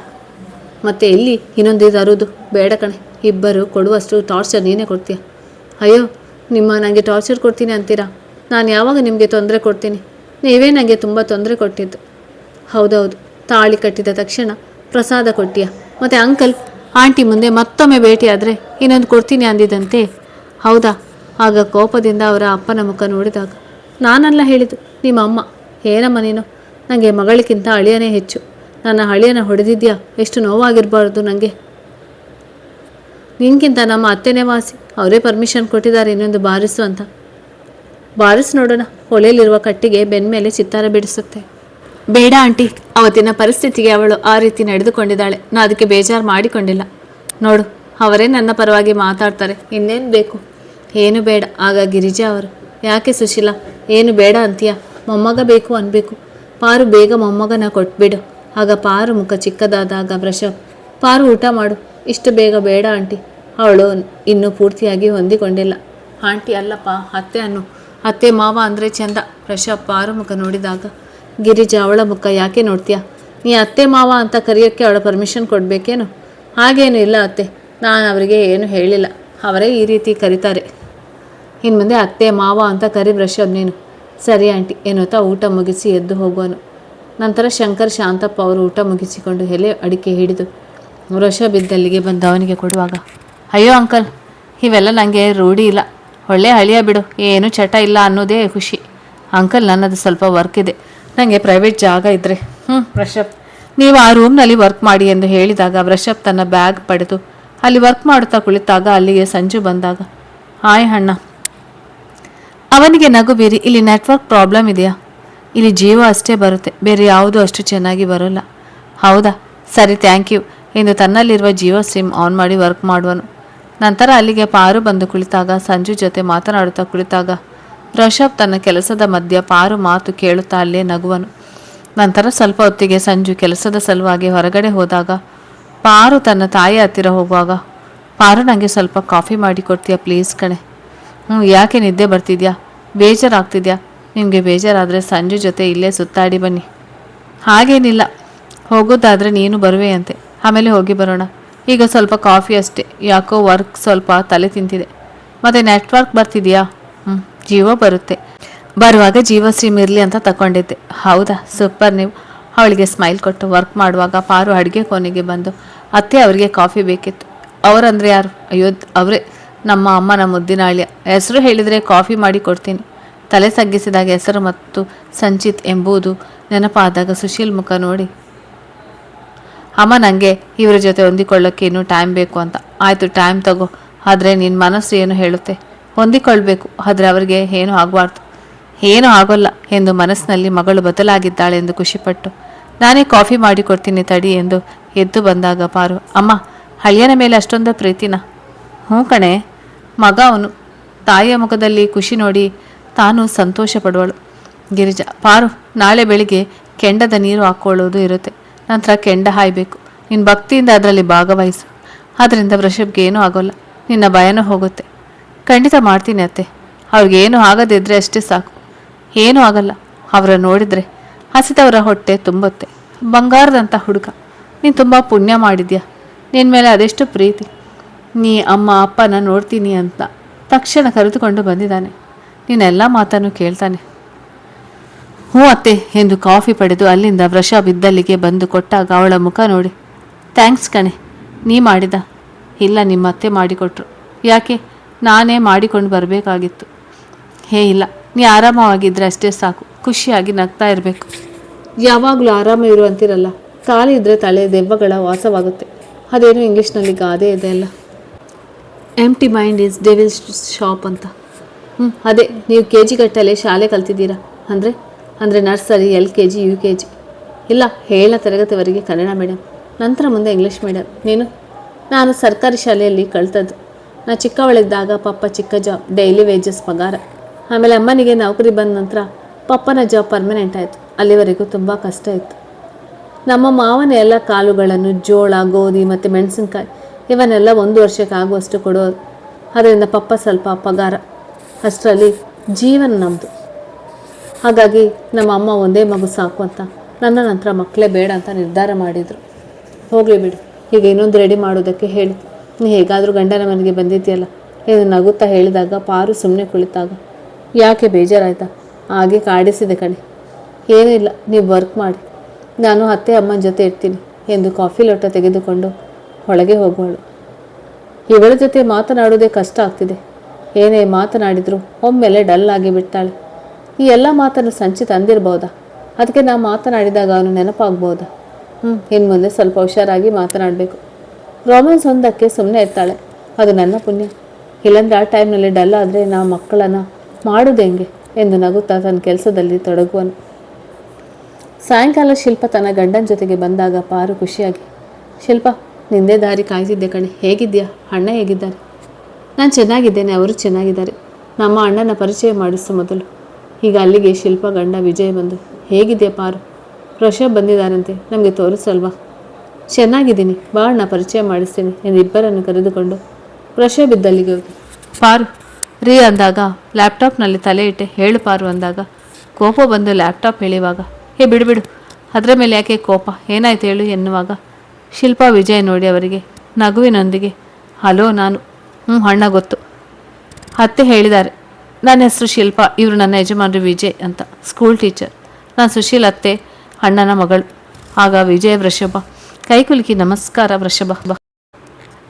ಮತ್ತೆ ಎಲ್ಲಿ ಇನ್ನೊಂದು ತರೋದು? ಬೇಡ ಕಣೆ, ಇಬ್ಬರು ಕೊಡುವಷ್ಟು ಟಾರ್ಚರ್ ನೀನೇ ಕೊಡ್ತೀಯ. ಅಯ್ಯೋ, ನನಗೆ ಟಾರ್ಚರ್ ಕೊಡ್ತೀನಿ ಅಂತೀರಾ? ನಾನು ಯಾವಾಗ ನಿಮಗೆ ತೊಂದರೆ ಕೊಡ್ತೀನಿ? ನೀವೇ ನನಗೆ ತುಂಬ ತೊಂದರೆ ಕೊಟ್ಟಿದ್ದು. ಹೌದೌದು, ತಾಳಿ ಕಟ್ಟಿದ ತಕ್ಷಣ ಪ್ರಸಾದ ಕೊಟ್ಟಿಯ, ಮತ್ತು ಅಂಕಲ್ ಆಂಟಿ ಮುಂದೆ ಮತ್ತೊಮ್ಮೆ ಭೇಟಿಯಾದರೆ ಇನ್ನೊಂದು ಕೊಡ್ತೀನಿ ಅಂದಿದ್ದಂತೆ. ಹೌದಾ? ಆಗ ಕೋಪದಿಂದ ಅವರ ಅಪ್ಪನ ಮುಖ ನೋಡಿದಾಗ, ನಾನಲ್ಲ ಹೇಳಿದ್ದು, ನಿಮ್ಮ ಅಮ್ಮ. ಏನಮ್ಮ ನೀನು? ನನಗೆ ಮಗಳಿಗಿಂತ ಅಳಿಯನೇ ಹೆಚ್ಚು. ನನ್ನ ಅಳಿಯನ ಹೊಡೆದಿದ್ಯಾ? ಎಷ್ಟು ನೋವಾಗಿರಬಾರ್ದು ನನಗೆ. ನಿನ್ಗಿಂತ ನಮ್ಮ ಅತ್ತೆನೇ ವಾಸಿ. ಅವರೇ ಪರ್ಮಿಷನ್ ಕೊಟ್ಟಿದ್ದಾರೆ ಇನ್ನೊಂದು ಬಾರಿಸು ಅಂತ. ಬಾರಿಸ್ ನೋಡೋಣ. ಹೊಳೆಯಲ್ಲಿರುವ ಕಟ್ಟಿಗೆ ಬೆನ್ನ ಮೇಲೆ ಚಿತ್ತಾರ ಬಿಡಿಸುತ್ತೆ. ಬೇಡ ಆಂಟಿ, ಅವತ್ತಿನ ಪರಿಸ್ಥಿತಿಗೆ ಅವಳು ಆ ರೀತಿ ನಡೆದುಕೊಂಡಿದ್ದಾಳೆ. ನಾನು ಅದಕ್ಕೆ ಬೇಜಾರು ಮಾಡಿಕೊಂಡಿಲ್ಲ. ನೋಡು, ಅವರೇ ನನ್ನ ಪರವಾಗಿ ಮಾತಾಡ್ತಾರೆ, ಇನ್ನೇನು ಬೇಕು? ಏನು ಬೇಡ. ಆಗ ಗಿರಿಜಾ ಅವರು, ಯಾಕೆ ಸುಶೀಲ, ಏನು ಬೇಡ ಅಂತೀಯ? ಮೊಮ್ಮಗ ಬೇಕು ಅನ್ಬೇಕು. ಪಾರು ಬೇಗ ಮೊಮ್ಮಗನ ಕೊಟ್ಬಿಡು. ಆಗ ಪಾರು ಮುಖ ಚಿಕ್ಕದಾದಾಗ ವೃಷಭ್, ಪಾರು ಊಟ ಮಾಡು. ಇಷ್ಟು ಬೇಗ ಬೇಡ ಆಂಟಿ, ಅವಳು ಇನ್ನೂ ಪೂರ್ತಿಯಾಗಿ ಹೊಂದಿಕೊಂಡಿಲ್ಲ. ಆಂಟಿ ಅಲ್ಲಪ್ಪ, ಅತ್ತೆ ಅನ್ನು. ಅತ್ತೆ ಮಾವ ಅಂದರೆ ಚಂದ. ವೃಷಭ್ ಪಾರು ಮುಖ ನೋಡಿದಾಗ, ಗಿರಿಜಾ ಅವಳ ಮುಖ ಯಾಕೆ ನೋಡ್ತೀಯ? ನೀ ಅತ್ತೆ ಮಾವ ಅಂತ ಕರೆಯೋಕ್ಕೆ ಅವಳ ಪರ್ಮಿಷನ್ ಕೊಡಬೇಕೇನು? ಹಾಗೇನು ಇಲ್ಲ ಅತ್ತೆ, ನಾನು ಅವರಿಗೆ ಏನು ಹೇಳಿಲ್ಲ, ಅವರೇ ಈ ರೀತಿ ಕರೀತಾರೆ. ಇನ್ನು ಮುಂದೆ ಅತ್ತೆ ಮಾವ ಅಂತ ಕರಿ ವೃಷಭ್ ನೀನು. ಸರಿ ಆಂಟಿ ಎನ್ನುತ್ತಾ ಊಟ ಮುಗಿಸಿ ಎದ್ದು ಹೋಗುವನು. ನಂತರ ಶಂಕರ್ ಶಾಂತಪ್ಪ ಅವರು ಊಟ ಮುಗಿಸಿಕೊಂಡು ಎಲೆ ಅಡಿಕೆ ಹಿಡಿದು ವೃಷಭ್ ಇದ್ದಲ್ಲಿಗೆ ಬಂದು ಅವನಿಗೆ ಕೊಡುವಾಗ, ಅಯ್ಯೋ ಅಂಕಲ್, ಇವೆಲ್ಲ ನನಗೆ ರೂಢಿ ಇಲ್ಲ. ಒಳ್ಳೆ ಹಳಿಯ ಬಿಡು, ಏನು ಚಟ ಇಲ್ಲ ಅನ್ನೋದೇ ಖುಷಿ. ಅಂಕಲ್, ನನ್ನದು ಸ್ವಲ್ಪ ವರ್ಕ್ ಇದೆ, ನನಗೆ ಪ್ರೈವೇಟ್ ಜಾಗ ಇದ್ದರೆ. ವೃಷಭ್, ನೀವು ಆ ರೂಮ್ನಲ್ಲಿ ವರ್ಕ್ ಮಾಡಿ ಎಂದು ಹೇಳಿದಾಗ ವೃಷಭ್ ತನ್ನ ಬ್ಯಾಗ್ ಪಡೆದು ಅಲ್ಲಿ ವರ್ಕ್ ಮಾಡುತ್ತಾ ಕುಳಿತಾಗ ಅಲ್ಲಿಗೆ ಸಂಜು ಬಂದಾಗ, ಹಾಯ್ ಅಣ್ಣ. ಅವನಿಗೆ ನಗು ಬೀರಿ, ಇಲ್ಲಿ ನೆಟ್ವರ್ಕ್ ಪ್ರಾಬ್ಲಮ್ ಇದೆಯಾ? ಇಲ್ಲಿ ಜಿಯೋ ಅಷ್ಟೇ ಬರುತ್ತೆ, ಬೇರೆ ಯಾವುದೂ ಅಷ್ಟು ಚೆನ್ನಾಗಿ ಬರೋಲ್ಲ. ಹೌದಾ, ಸರಿ, ಥ್ಯಾಂಕ್ ಯು ಎಂದು ತನ್ನಲ್ಲಿರುವ ಜಿಯೋ ಸಿಮ್ ಆನ್ ಮಾಡಿ ವರ್ಕ್ ಮಾಡುವನು. ನಂತರ ಅಲ್ಲಿಗೆ ಪಾರು ಬಂದು ಕುಳಿತಾಗ ಸಂಜು ಜೊತೆ ಮಾತನಾಡುತ್ತಾ ಕುಳಿತಾಗ ಋಷಭ್ ತನ್ನ ಕೆಲಸದ ಮಧ್ಯ ಪಾರು ಮಾತು ಕೇಳುತ್ತಾ ಅಲ್ಲೇ ನಗುವನು. ನಂತರ ಸ್ವಲ್ಪ ಹೊತ್ತಿಗೆ ಸಂಜು ಕೆಲಸದ ಸಲುವಾಗಿ ಹೊರಗಡೆ ಹೋದಾಗ ಪಾರು ತನ್ನ ತಾಯಿ ಹತ್ತಿರ ಹೋಗುವಾಗ, ಪಾರು, ನನಗೆ ಸ್ವಲ್ಪ ಕಾಫಿ ಮಾಡಿ ಕೊಡ್ತೀಯಾ ಪ್ಲೀಸ್ ಕಣೆ? ಯಾಕೆ ನಿದ್ದೆ ಬರ್ತಿದ್ಯಾ? ಬೇಜಾರಾಗ್ತಿದ್ಯಾ? ನಿಮಗೆ ಬೇಜಾರಾದರೆ ಸಂಜು ಜೊತೆ ಇಲ್ಲೇ ಸುತ್ತಾಡಿ ಬನ್ನಿ. ಹಾಗೇನಿಲ್ಲ, ಹೋಗೋದಾದರೆ ನೀನು ಬರುವೆಯಂತೆ, ಆಮೇಲೆ ಹೋಗಿ ಬರೋಣ. ಈಗ ಸ್ವಲ್ಪ ಕಾಫಿ ಅಷ್ಟೇ, ಯಾಕೋ ವರ್ಕ್ ಸ್ವಲ್ಪ ತಲೆ ತಿಂತಿದೆ. ಮತ್ತು ನೆಟ್ವರ್ಕ್ ಬರ್ತಿದೆಯಾ? ಜಿಯೋ ಬರುತ್ತೆ. ಬರುವಾಗ ಜಿಯೋ ಸಿಮ್ ಇರಲಿ ಅಂತ ತಗೊಂಡಿದ್ದೆ. ಹೌದಾ, ಸೂಪರ್. ನೀವು ಅವಳಿಗೆ ಸ್ಮೈಲ್ ಕೊಟ್ಟು ವರ್ಕ್ ಮಾಡುವಾಗ ಪಾರು ಅಡುಗೆ ಕೋಣೆಗೆ ಬಂದು, ಅತ್ತೆ ಅವರಿಗೆ ಕಾಫಿ ಬೇಕಿತ್ತು. ಅವರಂದರೆ ಯಾರು? ಅಯ್ಯೋ, ಅವರೇ ನಮ್ಮ ಅಮ್ಮನ ಮುದ್ದಿನ ಅಳಿಯ. ಹೆಸರು ಹೇಳಿದರೆ ಕಾಫಿ ಮಾಡಿ ಕೊಡ್ತೀನಿ. ತಲೆ ತಗ್ಗಿಸಿದಾಗ ಹೆಸರು ಮತ್ತು ಸಂಚಿತ್ ಎಂಬುದು ನೆನಪಾದಾಗ ಸುಶೀಲ್ ಮುಖ ನೋಡಿ, ಅಮ್ಮ, ನನಗೆ ಇವರ ಜೊತೆ ಹೊಂದಿಕೊಳ್ಳೋಕ್ಕೆ ಇನ್ನೂ ಟೈಮ್ ಬೇಕು ಅಂತ. ಆಯಿತು, ಟೈಮ್ ತಗೋ, ಆದರೆ ನಿನ್ನ ಮನಸ್ಸು ಏನು ಹೇಳುತ್ತೆ? ಹೊಂದಿಕೊಳ್ಬೇಕು, ಆದರೆ ಅವರಿಗೆ ಏನೂ ಆಗಬಾರ್ದು. ಏನೂ ಆಗೋಲ್ಲ ಎಂದು ಮನಸ್ಸಿನಲ್ಲಿ ಮಗಳು ಬದಲಾಗಿದ್ದಾಳೆ ಎಂದು ಖುಷಿಪಟ್ಟು, ನಾನೇ ಕಾಫಿ ಮಾಡಿಕೊಡ್ತೀನಿ ತಡಿ ಎಂದು ಎದ್ದು ಬಂದಾಗ ಪಾರು, ಅಮ್ಮ, ಹಳಿಯನ ಮೇಲೆ ಅಷ್ಟೊಂದು ಪ್ರೀತಿನ? ಹ್ಞೂ ಕಣೆ, ಮಗ ಅವನು. ತಾಯಿಯ ಮುಖದಲ್ಲಿ ಖುಷಿ ನೋಡಿ ತಾನು ಸಂತೋಷ ಪಡುವಳು. ಗಿರಿಜಾ, ಪಾರು, ನಾಳೆ ಬೆಳಿಗ್ಗೆ ಕೆಂಡದ ನೀರು ಹಾಕ್ಕೊಳ್ಳೋದು ಇರುತ್ತೆ. ನಂತರ ಕೆಂಡ ಹಾಯಬೇಕು. ನಿನ್ನ ಭಕ್ತಿಯಿಂದ ಅದರಲ್ಲಿ ಭಾಗವಹಿಸು. ಅದರಿಂದ ವೃಷಭ್ಗೆ ಏನೂ ಆಗೋಲ್ಲ. ನಿನ್ನ ಭಯನೂ ಹೋಗುತ್ತೆ. ಖಂಡಿತ ಮಾಡ್ತೀನಿ ಅತ್ತೆ. ಅವ್ರಿಗೇನು ಆಗದಿದ್ದರೆ ಅಷ್ಟೇ ಸಾಕು. ಏನೂ ಆಗಲ್ಲ. ಅವರ ನೋಡಿದರೆ ಹಸಿದವರ ಹೊಟ್ಟೆ ತುಂಬುತ್ತೆ. ಬಂಗಾರದಂಥ ಹುಡುಗ. ನೀನು ತುಂಬ ಪುಣ್ಯ ಮಾಡಿದ್ಯಾ. ನಿನ್ನ ಮೇಲೆ ಅದೆಷ್ಟು ಪ್ರೀತಿ. ನೀ ಅಮ್ಮ ಅಪ್ಪನ ನೋಡ್ತೀನಿ ಅಂತ ತಕ್ಷಣ ಕರೆದುಕೊಂಡು ಬಂದಿದ್ದಾನೆ. ನೀನೆಲ್ಲ ಮಾತನ್ನು ಕೇಳ್ತಾನೆ. ಹ್ಞೂ ಅತ್ತೆ ಎಂದು ಕಾಫಿ ಪಡೆದು ಅಲ್ಲಿಂದ ವೃಷಭ್ ಇದ್ದಲ್ಲಿಗೆ ಬಂದು ಕೊಟ್ಟಾಗ ಅವಳ ಮುಖ ನೋಡಿ, ಥ್ಯಾಂಕ್ಸ್ ಕಣೆ. ನೀ ಮಾಡಿದ? ಇಲ್ಲ, ನಿಮ್ಮ ಅತ್ತೆ ಮಾಡಿಕೊಟ್ರು. ಯಾಕೆ? ನಾನೇ ಮಾಡಿಕೊಂಡು ಬರಬೇಕಾಗಿತ್ತು. ಹೇ ಇಲ್ಲ, ನೀ ಆರಾಮವಾಗಿದ್ದರೆ ಅಷ್ಟೇ ಸಾಕು. ಖುಷಿಯಾಗಿ ನಗ್ತಾ ಇರಬೇಕು. ಯಾವಾಗಲೂ ಆರಾಮ ಇರುವಂತಿರಲ್ಲ. ಖಾಲಿ ಇದ್ದರೆ ತಲೆ ದೆವ್ವಗಳ ವಾಸವಾಗುತ್ತೆ. ಅದೇನು ಇಂಗ್ಲೀಷ್ನಲ್ಲಿ ಗಾದೆ ಇದೆ ಅಲ್ಲ, empty mind is devils shop ಅಂತ. ಅದೇ. ನೀವು KG ಗಟ್ಟಲೆ ಶಾಲೆ ಕಲ್ತಿದ್ದೀರಾ ಅಂದರೆ ನರ್ಸರಿ, LKG, UKG? ಇಲ್ಲ, 7ನೇ ತರಗತಿವರೆಗೆ ಕನ್ನಡ ಮೀಡಿಯಂ, ನಂತರ ಮುಂದೆ ಇಂಗ್ಲೀಷ್ ಮೀಡಿಯಂ. ನೀನು? ನಾನು ಸರ್ಕಾರಿ ಶಾಲೆಯಲ್ಲಿ ಕಲ್ತದ್ದು. ನಾ ಚಿಕ್ಕವಳಿದ್ದಾಗ ಪಪ್ಪ ಚಿಕ್ಕ ಜಾಬ್, ಡೈಲಿ ವೇಜಸ್ ಪಗಾರ. ಆಮೇಲೆ ಅಮ್ಮನಿಗೆ ನೌಕರಿ ಬಂದ ನಂತರ ಪಪ್ಪನ ಜಾಬ್ ಪರ್ಮನೆಂಟ್ ಆಯಿತು. ಅಲ್ಲಿವರೆಗೂ ತುಂಬ ಕಷ್ಟ ಇತ್ತು. ನಮ್ಮ ಮಾವನ ಎಲ್ಲ ಕಾಳುಗಳನ್ನು, ಜೋಳ, ಗೋಧಿ ಮತ್ತು ಮೆಣಸಿನ್ಕಾಯಿ ಇವನ್ನೆಲ್ಲ 1 ವರ್ಷಕ್ಕೆ ಆಗುವಷ್ಟು ಕೊಡೋರು. ಅದರಿಂದ ಪಪ್ಪ ಸ್ವಲ್ಪ ಪಗಾರ, ಅಷ್ಟರಲ್ಲಿ ಜೀವನ ನಮ್ಮದು. ಹಾಗಾಗಿ ನಮ್ಮ ಅಮ್ಮ ಒಂದೇ ಮಗು ಸಾಕು ಅಂತ ನನ್ನ ನಂತರ ಮಕ್ಕಳೇ ಬೇಡ ಅಂತ ನಿರ್ಧಾರ ಮಾಡಿದರು. ಹೋಗಲಿ ಬಿಡು, ಈಗ ಇನ್ನೊಂದು ರೆಡಿ ಮಾಡೋದಕ್ಕೆ ಹೇಳಿ. ನೀ ಹೇಗಾದರೂ ಗಂಡನ ಮನೆಗೆ ಬಂದಿದ್ದೀಯಲ್ಲ ಎಂದು ನಗುತ್ತಾ ಹೇಳಿದಾಗ ಪಾರು ಸುಮ್ಮನೆ ಕುಳಿತಾಗ, ಯಾಕೆ ಬೇಜಾರಾಯ್ತಾ? ಹಾಗೆ ಕಾಡಿಸಿದೆ ಕಣೆ. ಏನೂ ಇಲ್ಲ, ನೀವು ವರ್ಕ್ ಮಾಡಿ, ನಾನು ಅತ್ತೆ ಅಮ್ಮನ ಜೊತೆ ಇರ್ತೀನಿ ಎಂದು ಕಾಫಿ ಲೋಟ ತೆಗೆದುಕೊಂಡು ಒಳಗೆ ಹೋಗೋಳು. ಇವಳ ಜೊತೆ ಮಾತನಾಡೋದೇ ಕಷ್ಟ ಆಗ್ತಿದೆ. ಏನೇ ಮಾತನಾಡಿದರೂ ಒಮ್ಮೆಲೆ ಡಲ್ ಆಗಿ ಬಿಡ್ತಾಳೆ. ಈ ಎಲ್ಲ ಮಾತನ್ನು ಸಂಚಿತ ಅಂದಿರ್ಬೋದಾ? ಅದಕ್ಕೆ ನಾ ಮಾತನಾಡಿದಾಗ ಅವನು ನೆನಪಾಗ್ಬೋದಾ? ಇನ್ನು ಮುಂದೆ ಸ್ವಲ್ಪ ಹುಷಾರಾಗಿ ಮಾತನಾಡಬೇಕು. ರೊಮ್ಯಾನ್ಸ್ ಒಂದಕ್ಕೆ ಸುಮ್ಮನೆ ಇರ್ತಾಳೆ, ಅದು ನನ್ನ ಪುಣ್ಯ. ಇಲ್ಲಾಂದ್ರೆ ಆ ಟೈಮ್ನಲ್ಲಿ ಡಲ್ ಆದರೆ ನಾ ಮಕ್ಕಳನ್ನು ಮಾಡೋದು ಹೆಂಗೆ ಎಂದು ನಗುತ್ತಾ ತನ್ನ ಕೆಲಸದಲ್ಲಿ ತೊಡಗುವನು. ಸಾಯಂಕಾಲ ಶಿಲ್ಪ ತನ್ನ ಗಂಡನ ಜೊತೆಗೆ ಬಂದಾಗ ಪಾರು ಖುಷಿಯಾಗಿ, ಶಿಲ್ಪ, ನಿಂದೇ ದಾರಿ ಕಾಯ್ತಿದ್ದೆ ಕಣೆ. ಹೇಗಿದ್ಯಾ? ಅಣ್ಣ ಹೇಗಿದ್ದಾರೆ? ನಾನು ಚೆನ್ನಾಗಿದ್ದೇನೆ, ಅವರು ಚೆನ್ನಾಗಿದ್ದಾರೆ. ನಮ್ಮ ಅಣ್ಣನ ಪರಿಚಯ ಮಾಡಿಸು ಮೊದಲು. ಈಗ ಅಲ್ಲಿಗೆ ಶಿಲ್ಪ ಗಂಡ ವಿಜಯ್ ಬಂದು, ಹೇಗಿದೆಯಾ ಪಾರು? ವೃಷಭ್ ಬಂದಿದ್ದಾರಂತೆ, ನಮಗೆ ತೋರಿಸಲ್ವಾ? ಚೆನ್ನಾಗಿದ್ದೀನಿ, ಬಾ ಅಣ್ಣ ಪರಿಚಯ ಮಾಡಿಸ್ತೀನಿ ಎಂದು ಇಬ್ಬರನ್ನು ಕರೆದುಕೊಂಡು ವೃಷಭ್ ಇದ್ದಲ್ಲಿಗೆ ಹೋಗಿ, ಪಾರು ರೀ ಅಂದಾಗ ಲ್ಯಾಪ್ಟಾಪ್ನಲ್ಲಿ ತಲೆ ಇಟ್ಟೆ. ಹೇಳು ಪಾರು ಅಂದಾಗ ಕೋಪ ಬಂದು ಲ್ಯಾಪ್ಟಾಪ್ ಹೇಳಿವಾಗ, ಬಿಡು ಅದರ ಮೇಲೆ ಯಾಕೆ ಕೋಪ, ಏನಾಯ್ತು ಹೇಳು ಎನ್ನುವಾಗ ಶಿಲ್ಪ ವಿಜಯ್ ನೋಡಿ ಅವರಿಗೆ ನಗುವಿನೊಂದಿಗೆ, ಹಲೋ ನಾನು ಅಣ್ಣ ಗೊತ್ತು, ಅತ್ತೆ ಹೇಳಿದ್ದಾರೆ. ನನ್ನ ಹೆಸರು ಶಿಲ್ಪ, ಇವರು ನನ್ನ ಯಜಮಾನರು ವಿಜಯ್ ಅಂತ, ಸ್ಕೂಲ್ ಟೀಚರ್. ನಾನು ಸುಶೀಲ್ ಅತ್ತೆ ಅಣ್ಣನ ಮಗಳು. ಆಗ ವಿಜಯ್ ವೃಷಭ ಕೈಕುಲುಕಿ, ನಮಸ್ಕಾರ ವೃಷಭ.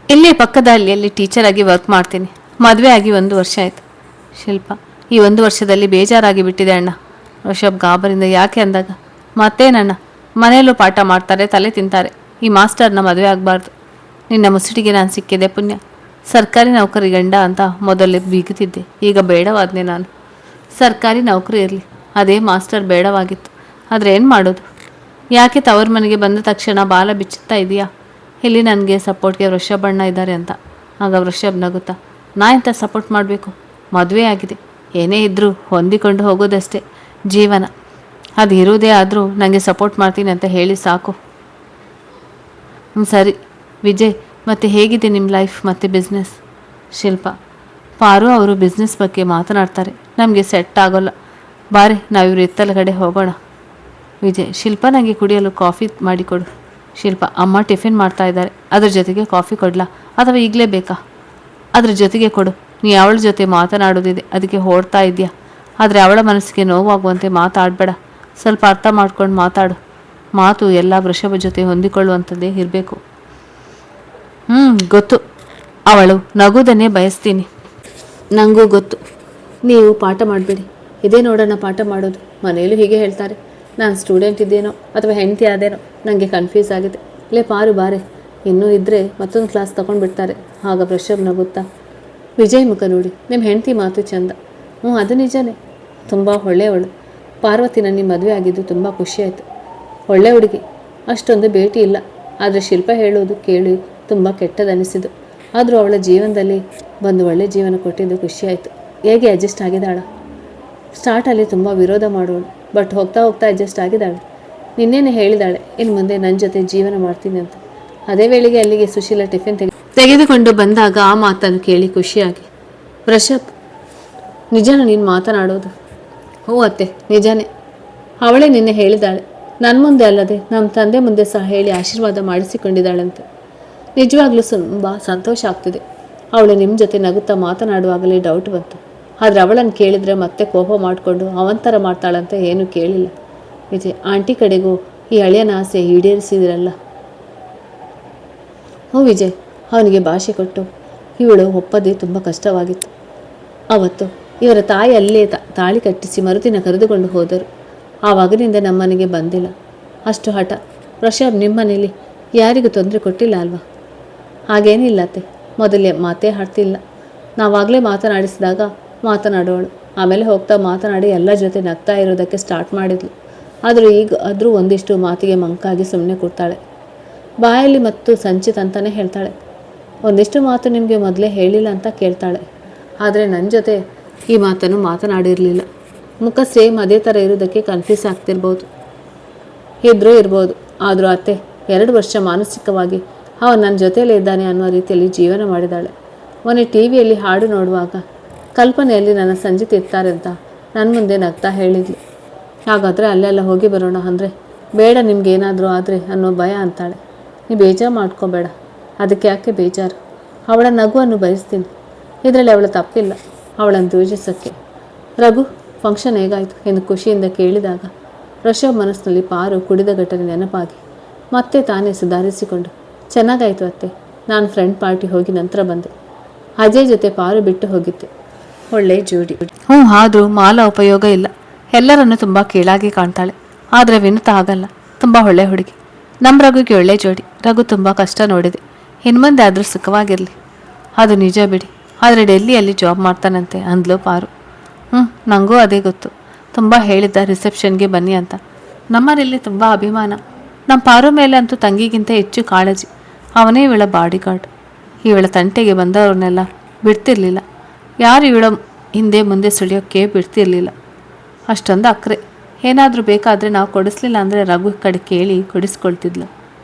ಇಲ್ಲೇ ಪಕ್ಕದ ಹಳ್ಳಿಯಲ್ಲಿ ಟೀಚರ್ ಆಗಿ ವರ್ಕ್ ಮಾಡ್ತೀನಿ. ಮದುವೆ ಆಗಿ 1 ವರ್ಷ ಆಯಿತು. ಶಿಲ್ಪ, ಈ 1 ವರ್ಷದಲ್ಲಿ ಬೇಜಾರಾಗಿ ಬಿಟ್ಟಿದೆ ಅಣ್ಣ. ವೃಷಭ್ ಗಾಬರಿಂದ ಯಾಕೆ ಅಂದಾಗ, ಮತ್ತೇನಣ್ಣ, ಮನೆಯಲ್ಲೂ ಪಾಠ ಮಾಡ್ತಾರೆ, ತಲೆ ತಿಂತಾರೆ. ಈ ಮಾಸ್ಟರ್ನ ಮದುವೆ ಆಗಬಾರ್ದು. ನಿನ್ನ ಮುಸುಟಿಗೆ ನಾನು ಸಿಕ್ಕಿದೆ ಪುಣ್ಯ. ಸರ್ಕಾರಿ ನೌಕರಿ ಗಂಡ ಅಂತ ಮೊದಲೇ ಬೀಗುತ್ತಿದ್ದೆ, ಈಗ ಬೇಡವಾದ್ನೆ ನಾನು. ಸರ್ಕಾರಿ ನೌಕರಿ ಇರಲಿ, ಅದೇ ಮಾಸ್ಟರ್ ಬೇಡವಾಗಿತ್ತು. ಆದರೆ ಏನು ಮಾಡೋದು? ಯಾಕೆ ತವ್ರ ಮನೆಗೆ ಬಂದ ತಕ್ಷಣ ಬಾಲ ಬಿಚ್ಚುತ್ತಾ ಇದೆಯಾ? ಇಲ್ಲಿ ನನಗೆ ಸಪೋರ್ಟ್ಗೆ ವೃಷಭಣ್ಣ ಇದ್ದಾರೆ ಅಂತ. ಆಗ ವೃಷಭ್ ನಗುತ್ತಾ, ನಾ ಎಂತ ಸಪೋರ್ಟ್ ಮಾಡಬೇಕು? ಮದುವೆ ಆಗಿದೆ, ಏನೇ ಇದ್ದರೂ ಹೊಂದಿಕೊಂಡು ಹೋಗೋದಷ್ಟೇ ಜೀವನ. ಅದು ಇರೋದೇ ಆದರೂ ನನಗೆ ಸಪೋರ್ಟ್ ಮಾಡ್ತೀನಿ ಅಂತ ಹೇಳಿ ಸಾಕು. ಸರಿ ವಿಜಯ್, ಮತ್ತು ಹೇಗಿದೆ ನಿಮ್ಮ ಲೈಫ್ ಮತ್ತು ಬಿಸ್ನೆಸ್? ಶಿಲ್ಪ, ಪಾರು ಅವರು ಬಿಸ್ನೆಸ್ ಬಗ್ಗೆ ಮಾತನಾಡ್ತಾರೆ, ನಮಗೆ ಸೆಟ್ ಆಗೋಲ್ಲ. ಬಾರೆ ನಾವಿವರು ಇತ್ತಲ ಕಡೆ ಹೋಗೋಣ. ವಿಜಯ್, ಶಿಲ್ಪ, ನನಗೆ ಕುಡಿಯಲು ಕಾಫಿ ಮಾಡಿಕೊಡು. ಶಿಲ್ಪ, ಅಮ್ಮ ಟಿಫಿನ್ ಮಾಡ್ತಾ ಇದ್ದಾರೆ, ಅದ್ರ ಜೊತೆಗೆ ಕಾಫಿ ಕೊಡಲಾ ಅಥವಾ ಈಗಲೇ ಬೇಕಾ? ಅದ್ರ ಜೊತೆಗೆ ಕೊಡು. ನೀ ಅವಳ ಜೊತೆ ಮಾತನಾಡೋದಿದೆ, ಅದಕ್ಕೆ ಹೊಡ್ತಾ ಇದೆಯಾ. ಆದರೆ ಅವಳ ಮನಸ್ಸಿಗೆ ನೋವಾಗುವಂತೆ ಮಾತಾಡಬೇಡ. ಸ್ವಲ್ಪ ಅರ್ಥ ಮಾಡ್ಕೊಂಡು ಮಾತಾಡು. ಮಾತು ಎಲ್ಲ ವೃಷಭ ಜೊತೆ ಹೊಂದಿಕೊಳ್ಳುವಂಥದ್ದೇ ಇರಬೇಕು. ಗೊತ್ತು. ಅವಳು ನಗುವುದನ್ನೇ ಬಯಸ್ತೀನಿ. ನನಗೂ ಗೊತ್ತು. ನೀವು ಪಾಠ ಮಾಡಬೇಡಿ, ಇದೇ ನೋಡೋಣ ಪಾಠ ಮಾಡೋದು. ಮನೆಯಲ್ಲೂ ಹೀಗೆ ಹೇಳ್ತಾರೆ. ನಾನು ಸ್ಟೂಡೆಂಟ್ ಇದ್ದೇನೋ ಅಥವಾ ಹೆಂಡತಿ ಆದೇನೋ, ನನಗೆ ಕನ್ಫ್ಯೂಸ್ ಆಗಿದೆ. ಲೇ ಪಾರು, ಬಾರೆ, ಇನ್ನೂ ಇದ್ದರೆ ಮತ್ತೊಂದು ಕ್ಲಾಸ್ ತೊಗೊಂಡ್ಬಿಡ್ತಾರೆ. ಆಗ ವೃಷಭ್ ನಗುತ್ತಾ ವಿಜಯ್ ಮುಖ ನೋಡಿ, ನಿಮ್ಮ ಹೆಂಡತಿ ಮಾತು ಚಂದ. ಅದು ನಿಜನೇ, ತುಂಬ ಒಳ್ಳೆಯವಳು. ಪಾರ್ವತಿ ನನಗೆ ಮದುವೆ ಆಗಿದ್ದು ತುಂಬ ಖುಷಿಯಾಯಿತು. ಒಳ್ಳೆ ಹುಡುಗಿ, ಅಷ್ಟೊಂದು ಭೇಟಿ ಇಲ್ಲ. ಆದರೆ ಶಿಲ್ಪ ಹೇಳೋದು ಕೇಳಿ ತುಂಬ ಕೆಟ್ಟದನಿಸಿದ್ದು. ಆದರೂ ಅವಳ ಜೀವನದಲ್ಲಿ ಬಂದು ಒಳ್ಳೆ ಜೀವನ ಕೊಟ್ಟಿದ್ದು ಖುಷಿಯಾಯಿತು. ಹೇಗೆ ಅಡ್ಜಸ್ಟ್ ಆಗಿದ್ದಾಳ? ಸ್ಟಾರ್ಟಲ್ಲಿ ತುಂಬ ವಿರೋಧ ಮಾಡೋಳು, ಬಟ್ ಹೋಗ್ತಾ ಹೋಗ್ತಾ ಅಡ್ಜಸ್ಟ್ ಆಗಿದ್ದಾಳೆ. ನಿನ್ನೇನೆ ಹೇಳಿದಾಳೆ ಇನ್ನು ಮುಂದೆ ನನ್ನ ಜೊತೆ ಜೀವನ ಮಾಡ್ತೀನಿ ಅಂತ. ಅದೇ ವೇಳೆಗೆ ಅಲ್ಲಿಗೆ ಸುಶೀಲ ಟಿಫಿನ್ ತೆಗೆದುಕೊಂಡು ಬಂದಾಗ ಆ ಮಾತನ್ನು ಕೇಳಿ ಖುಷಿಯಾಗಿ, ವೃಷಭ್, ನಿಜನ ನೀನು ಮಾತನಾಡೋದು? ಹ್ಞೂ ಅತ್ತೆ, ನಿಜಾನೇ. ಅವಳೇ ನಿನ್ನೆ ಹೇಳಿದಾಳೆ, ನನ್ನ ಮುಂದೆ ಅಲ್ಲದೆ ನಮ್ಮ ತಂದೆ ಮುಂದೆ ಸಹ ಹೇಳಿ ಆಶೀರ್ವಾದ ಮಾಡಿಸಿಕೊಂಡಿದ್ದಾಳಂತೆ. ನಿಜವಾಗ್ಲೂ ತುಂಬ ಸಂತೋಷ ಆಗ್ತಿದೆ. ಅವಳು ನಿಮ್ಮ ಜೊತೆ ನಗುತ್ತಾ ಮಾತನಾಡುವಾಗಲೇ ಡೌಟ್ ಬಂತು. ಆದರೆ ಅವಳನ್ನು ಕೇಳಿದರೆ ಮತ್ತೆ ಕೋಪ ಮಾಡಿಕೊಂಡು ಅವಂತರ ಮಾಡ್ತಾಳಂತ ಏನೂ ಕೇಳಿಲ್ಲ. ವಿಜಯ್, ಆಂಟಿ ಕಡೆಗೂ ಈ ಹಳೆಯನ ಆಸೆ ಈಡೇರಿಸಿದಿರಲ್ಲ? ಹ್ಞೂ ವಿಜಯ್, ಅವನಿಗೆ ಭಾಷೆ ಕೊಟ್ಟು ಇವಳು ಒಪ್ಪದೆ ತುಂಬ ಕಷ್ಟವಾಗಿತ್ತು. ಅವತ್ತು ಇವರ ತಾಯಿ ಅಲ್ಲೇ ತಾಳಿ ಕಟ್ಟಿಸಿ ಮರುದಿನ ಕರೆದುಕೊಂಡು ಹೋದರು. ಆವಾಗಿನಿಂದ ನಮ್ಮನೆಗೆ ಬಂದಿಲ್ಲ. ಅಷ್ಟು ಹಠ. ವೃಷಭ್, ನಿಮ್ಮನೇಲಿ ಯಾರಿಗೂ ತೊಂದರೆ ಕೊಟ್ಟಿಲ್ಲ ಅಲ್ವಾ? ಹಾಗೇನಿಲ್ಲ ಅತ್ತೆ, ಮೊದಲೇ ಮಾತೇ ಆಡ್ತಿಲ್ಲ. ನಾವಾಗಲೇ ಮಾತನಾಡಿಸಿದಾಗ ಮಾತನಾಡೋಳು. ಆಮೇಲೆ ಹೋಗ್ತಾ ಮಾತನಾಡಿ ಎಲ್ಲ ಜೊತೆ ನಗ್ತಾ ಇರೋದಕ್ಕೆ ಸ್ಟಾರ್ಟ್ ಮಾಡಿದ್ಲು. ಆದರೂ ಒಂದಿಷ್ಟು ಮಾತಿಗೆ ಮಂಕಾಗಿ ಸುಮ್ಮನೆ ಕೊಡ್ತಾಳೆ. ಬಾಯಲ್ಲಿ ಮತ್ತು ಸಂಚಿತ್ ಅಂತಲೇ ಹೇಳ್ತಾಳೆ. ಒಂದಿಷ್ಟು ಮಾತು ನಿಮಗೆ ಮೊದಲೇ ಹೇಳಿಲ್ಲ ಅಂತ ಕೇಳ್ತಾಳೆ. ಆದರೆ ನನ್ನ ಜೊತೆ ಈ ಮಾತನ್ನು ಮಾತನಾಡಿರಲಿಲ್ಲ. ಮುಖ ಸೇಮ್ ಅದೇ ಥರ ಇರೋದಕ್ಕೆ ಕನ್ಫ್ಯೂಸ್ ಆಗ್ತಿರ್ಬೋದು, ಇರ್ಬೋದು. ಆದರೂ ಅತ್ತೆ 2 ವರ್ಷ ಮಾನಸಿಕವಾಗಿ ಅವನು ನನ್ನ ಜೊತೆಯಲ್ಲೇ ಇದ್ದಾನೆ ಅನ್ನೋ ರೀತಿಯಲ್ಲಿ ಜೀವನ ಮಾಡಿದಾಳೆ. ಮೊನ್ನೆ ಟಿ ವಿಯಲ್ಲಿ ಹಾಡು ನೋಡುವಾಗ ಕಲ್ಪನೆಯಲ್ಲಿ ನನ್ನ ಸಂಜಿತ್ ಇರ್ತಾರೆ ಅಂತ ನನ್ನ ಮುಂದೆ ನಗ್ತಾ ಹೇಳಿದ್ಲು. ಹಾಗಾದರೆ ಅಲ್ಲೆಲ್ಲ ಹೋಗಿ ಬರೋಣ ಅಂದರೆ, ಬೇಡ, ನಿಮ್ಗೇನಾದರೂ ಆದರೆ ಅನ್ನೋ ಭಯ ಅಂತಾಳೆ. ನೀ ಬೇಜಾರು ಮಾಡ್ಕೋಬೇಡ. ಅದಕ್ಕೆ ಯಾಕೆ ಬೇಜಾರು? ಅವಳ ನಗುವನ್ನು ಬಯಸ್ತೀನಿ. ಇದರಲ್ಲಿ ಅವಳ ತಪ್ಪಿಲ್ಲ ಅವಳನ್ನು ದೂಷಿಸೋಕ್ಕೆ. ರಘು, ಫಂಕ್ಷನ್ ಹೇಗಾಯಿತು ಎಂದು ಖುಷಿಯಿಂದ ಕೇಳಿದಾಗ ವೃಷಭ್ ಮನಸ್ಸಿನಲ್ಲಿ ಪಾರು ಕುಡಿದ ಘಟನೆ ನೆನಪಾಗಿ ಮತ್ತೆ ತಾನೇ ಸುಧಾರಿಸಿಕೊಂಡು, ಚೆನ್ನಾಗಾಯಿತು ಅತ್ತೆ, ನಾನು ಫ್ರೆಂಡ್ ಪಾರ್ಟಿ ಹೋಗಿ ನಂತರ ಬಂದೆ. ಅಜಯ್ ಜೊತೆ ಪಾರು ಬಿಟ್ಟು ಹೋಗಿದ್ದೆ. ಒಳ್ಳೆ ಜೋಡಿ. ಹ್ಞೂ, ಆದರೂ ಮಾಲ ಉಪಯೋಗ ಇಲ್ಲ. ಎಲ್ಲರನ್ನು ತುಂಬ ಕೀಳಾಗಿ ಕಾಣ್ತಾಳೆ. ಆದರೆ ವಿನುತ ಆಗಲ್ಲ, ತುಂಬ ಒಳ್ಳೆ ಹುಡುಗಿ. ನಮ್ಮ ರಘುಗೆ ಒಳ್ಳೆ ಜೋಡಿ. ರಘು ತುಂಬ ಕಷ್ಟ ನೋಡಿದೆ. ಇನ್ಮುಂದೆ ಆದರೂ ಸುಖವಾಗಿರಲಿ. ಅದು ನಿಜ ಬಿಡಿ. ಆದರೆ ಡೆಲ್ಲಿಯಲ್ಲಿ ಜಾಬ್ ಮಾಡ್ತಾನಂತೆ ಅಂದ್ಲು ಪಾರು. ನನಗೂ ಅದೇ ಗೊತ್ತು. ತುಂಬ ಹೇಳಿದ್ದ ರಿಸೆಪ್ಷನ್ಗೆ ಬನ್ನಿ ಅಂತ. ನಮ್ಮನೇಲಿ ತುಂಬ ಅಭಿಮಾನ. ನಮ್ಮ ಪಾರು ಮೇಲೆ ಅಂತೂ ತಂಗಿಗಿಂತ ಹೆಚ್ಚು ಕಾಳಜಿ. ಅವನೇ ಇವಳ ಬಾಡಿ ಗಾರ್ಡ್. ಇವಳ ತಂಟೆಗೆ ಬಂದವ್ರನ್ನೆಲ್ಲ ಬಿಡ್ತಿರ್ಲಿಲ್ಲ. ಯಾರು ಇವಳ ಹಿಂದೆ ಮುಂದೆ ಸುಳಿಯೋಕ್ಕೆ ಬಿಡ್ತಿರ್ಲಿಲ್ಲ. ಅಷ್ಟೊಂದು ಅಕ್ರೆ. ಏನಾದರೂ ಬೇಕಾದರೆ ನಾವು ಕೊಡಿಸ್ಲಿಲ್ಲ ಅಂದರೆ ರಘು ಕಡೆ ಕೇಳಿ ಕೊಡಿಸ್ಕೊಳ್ತಿದ್ಲು.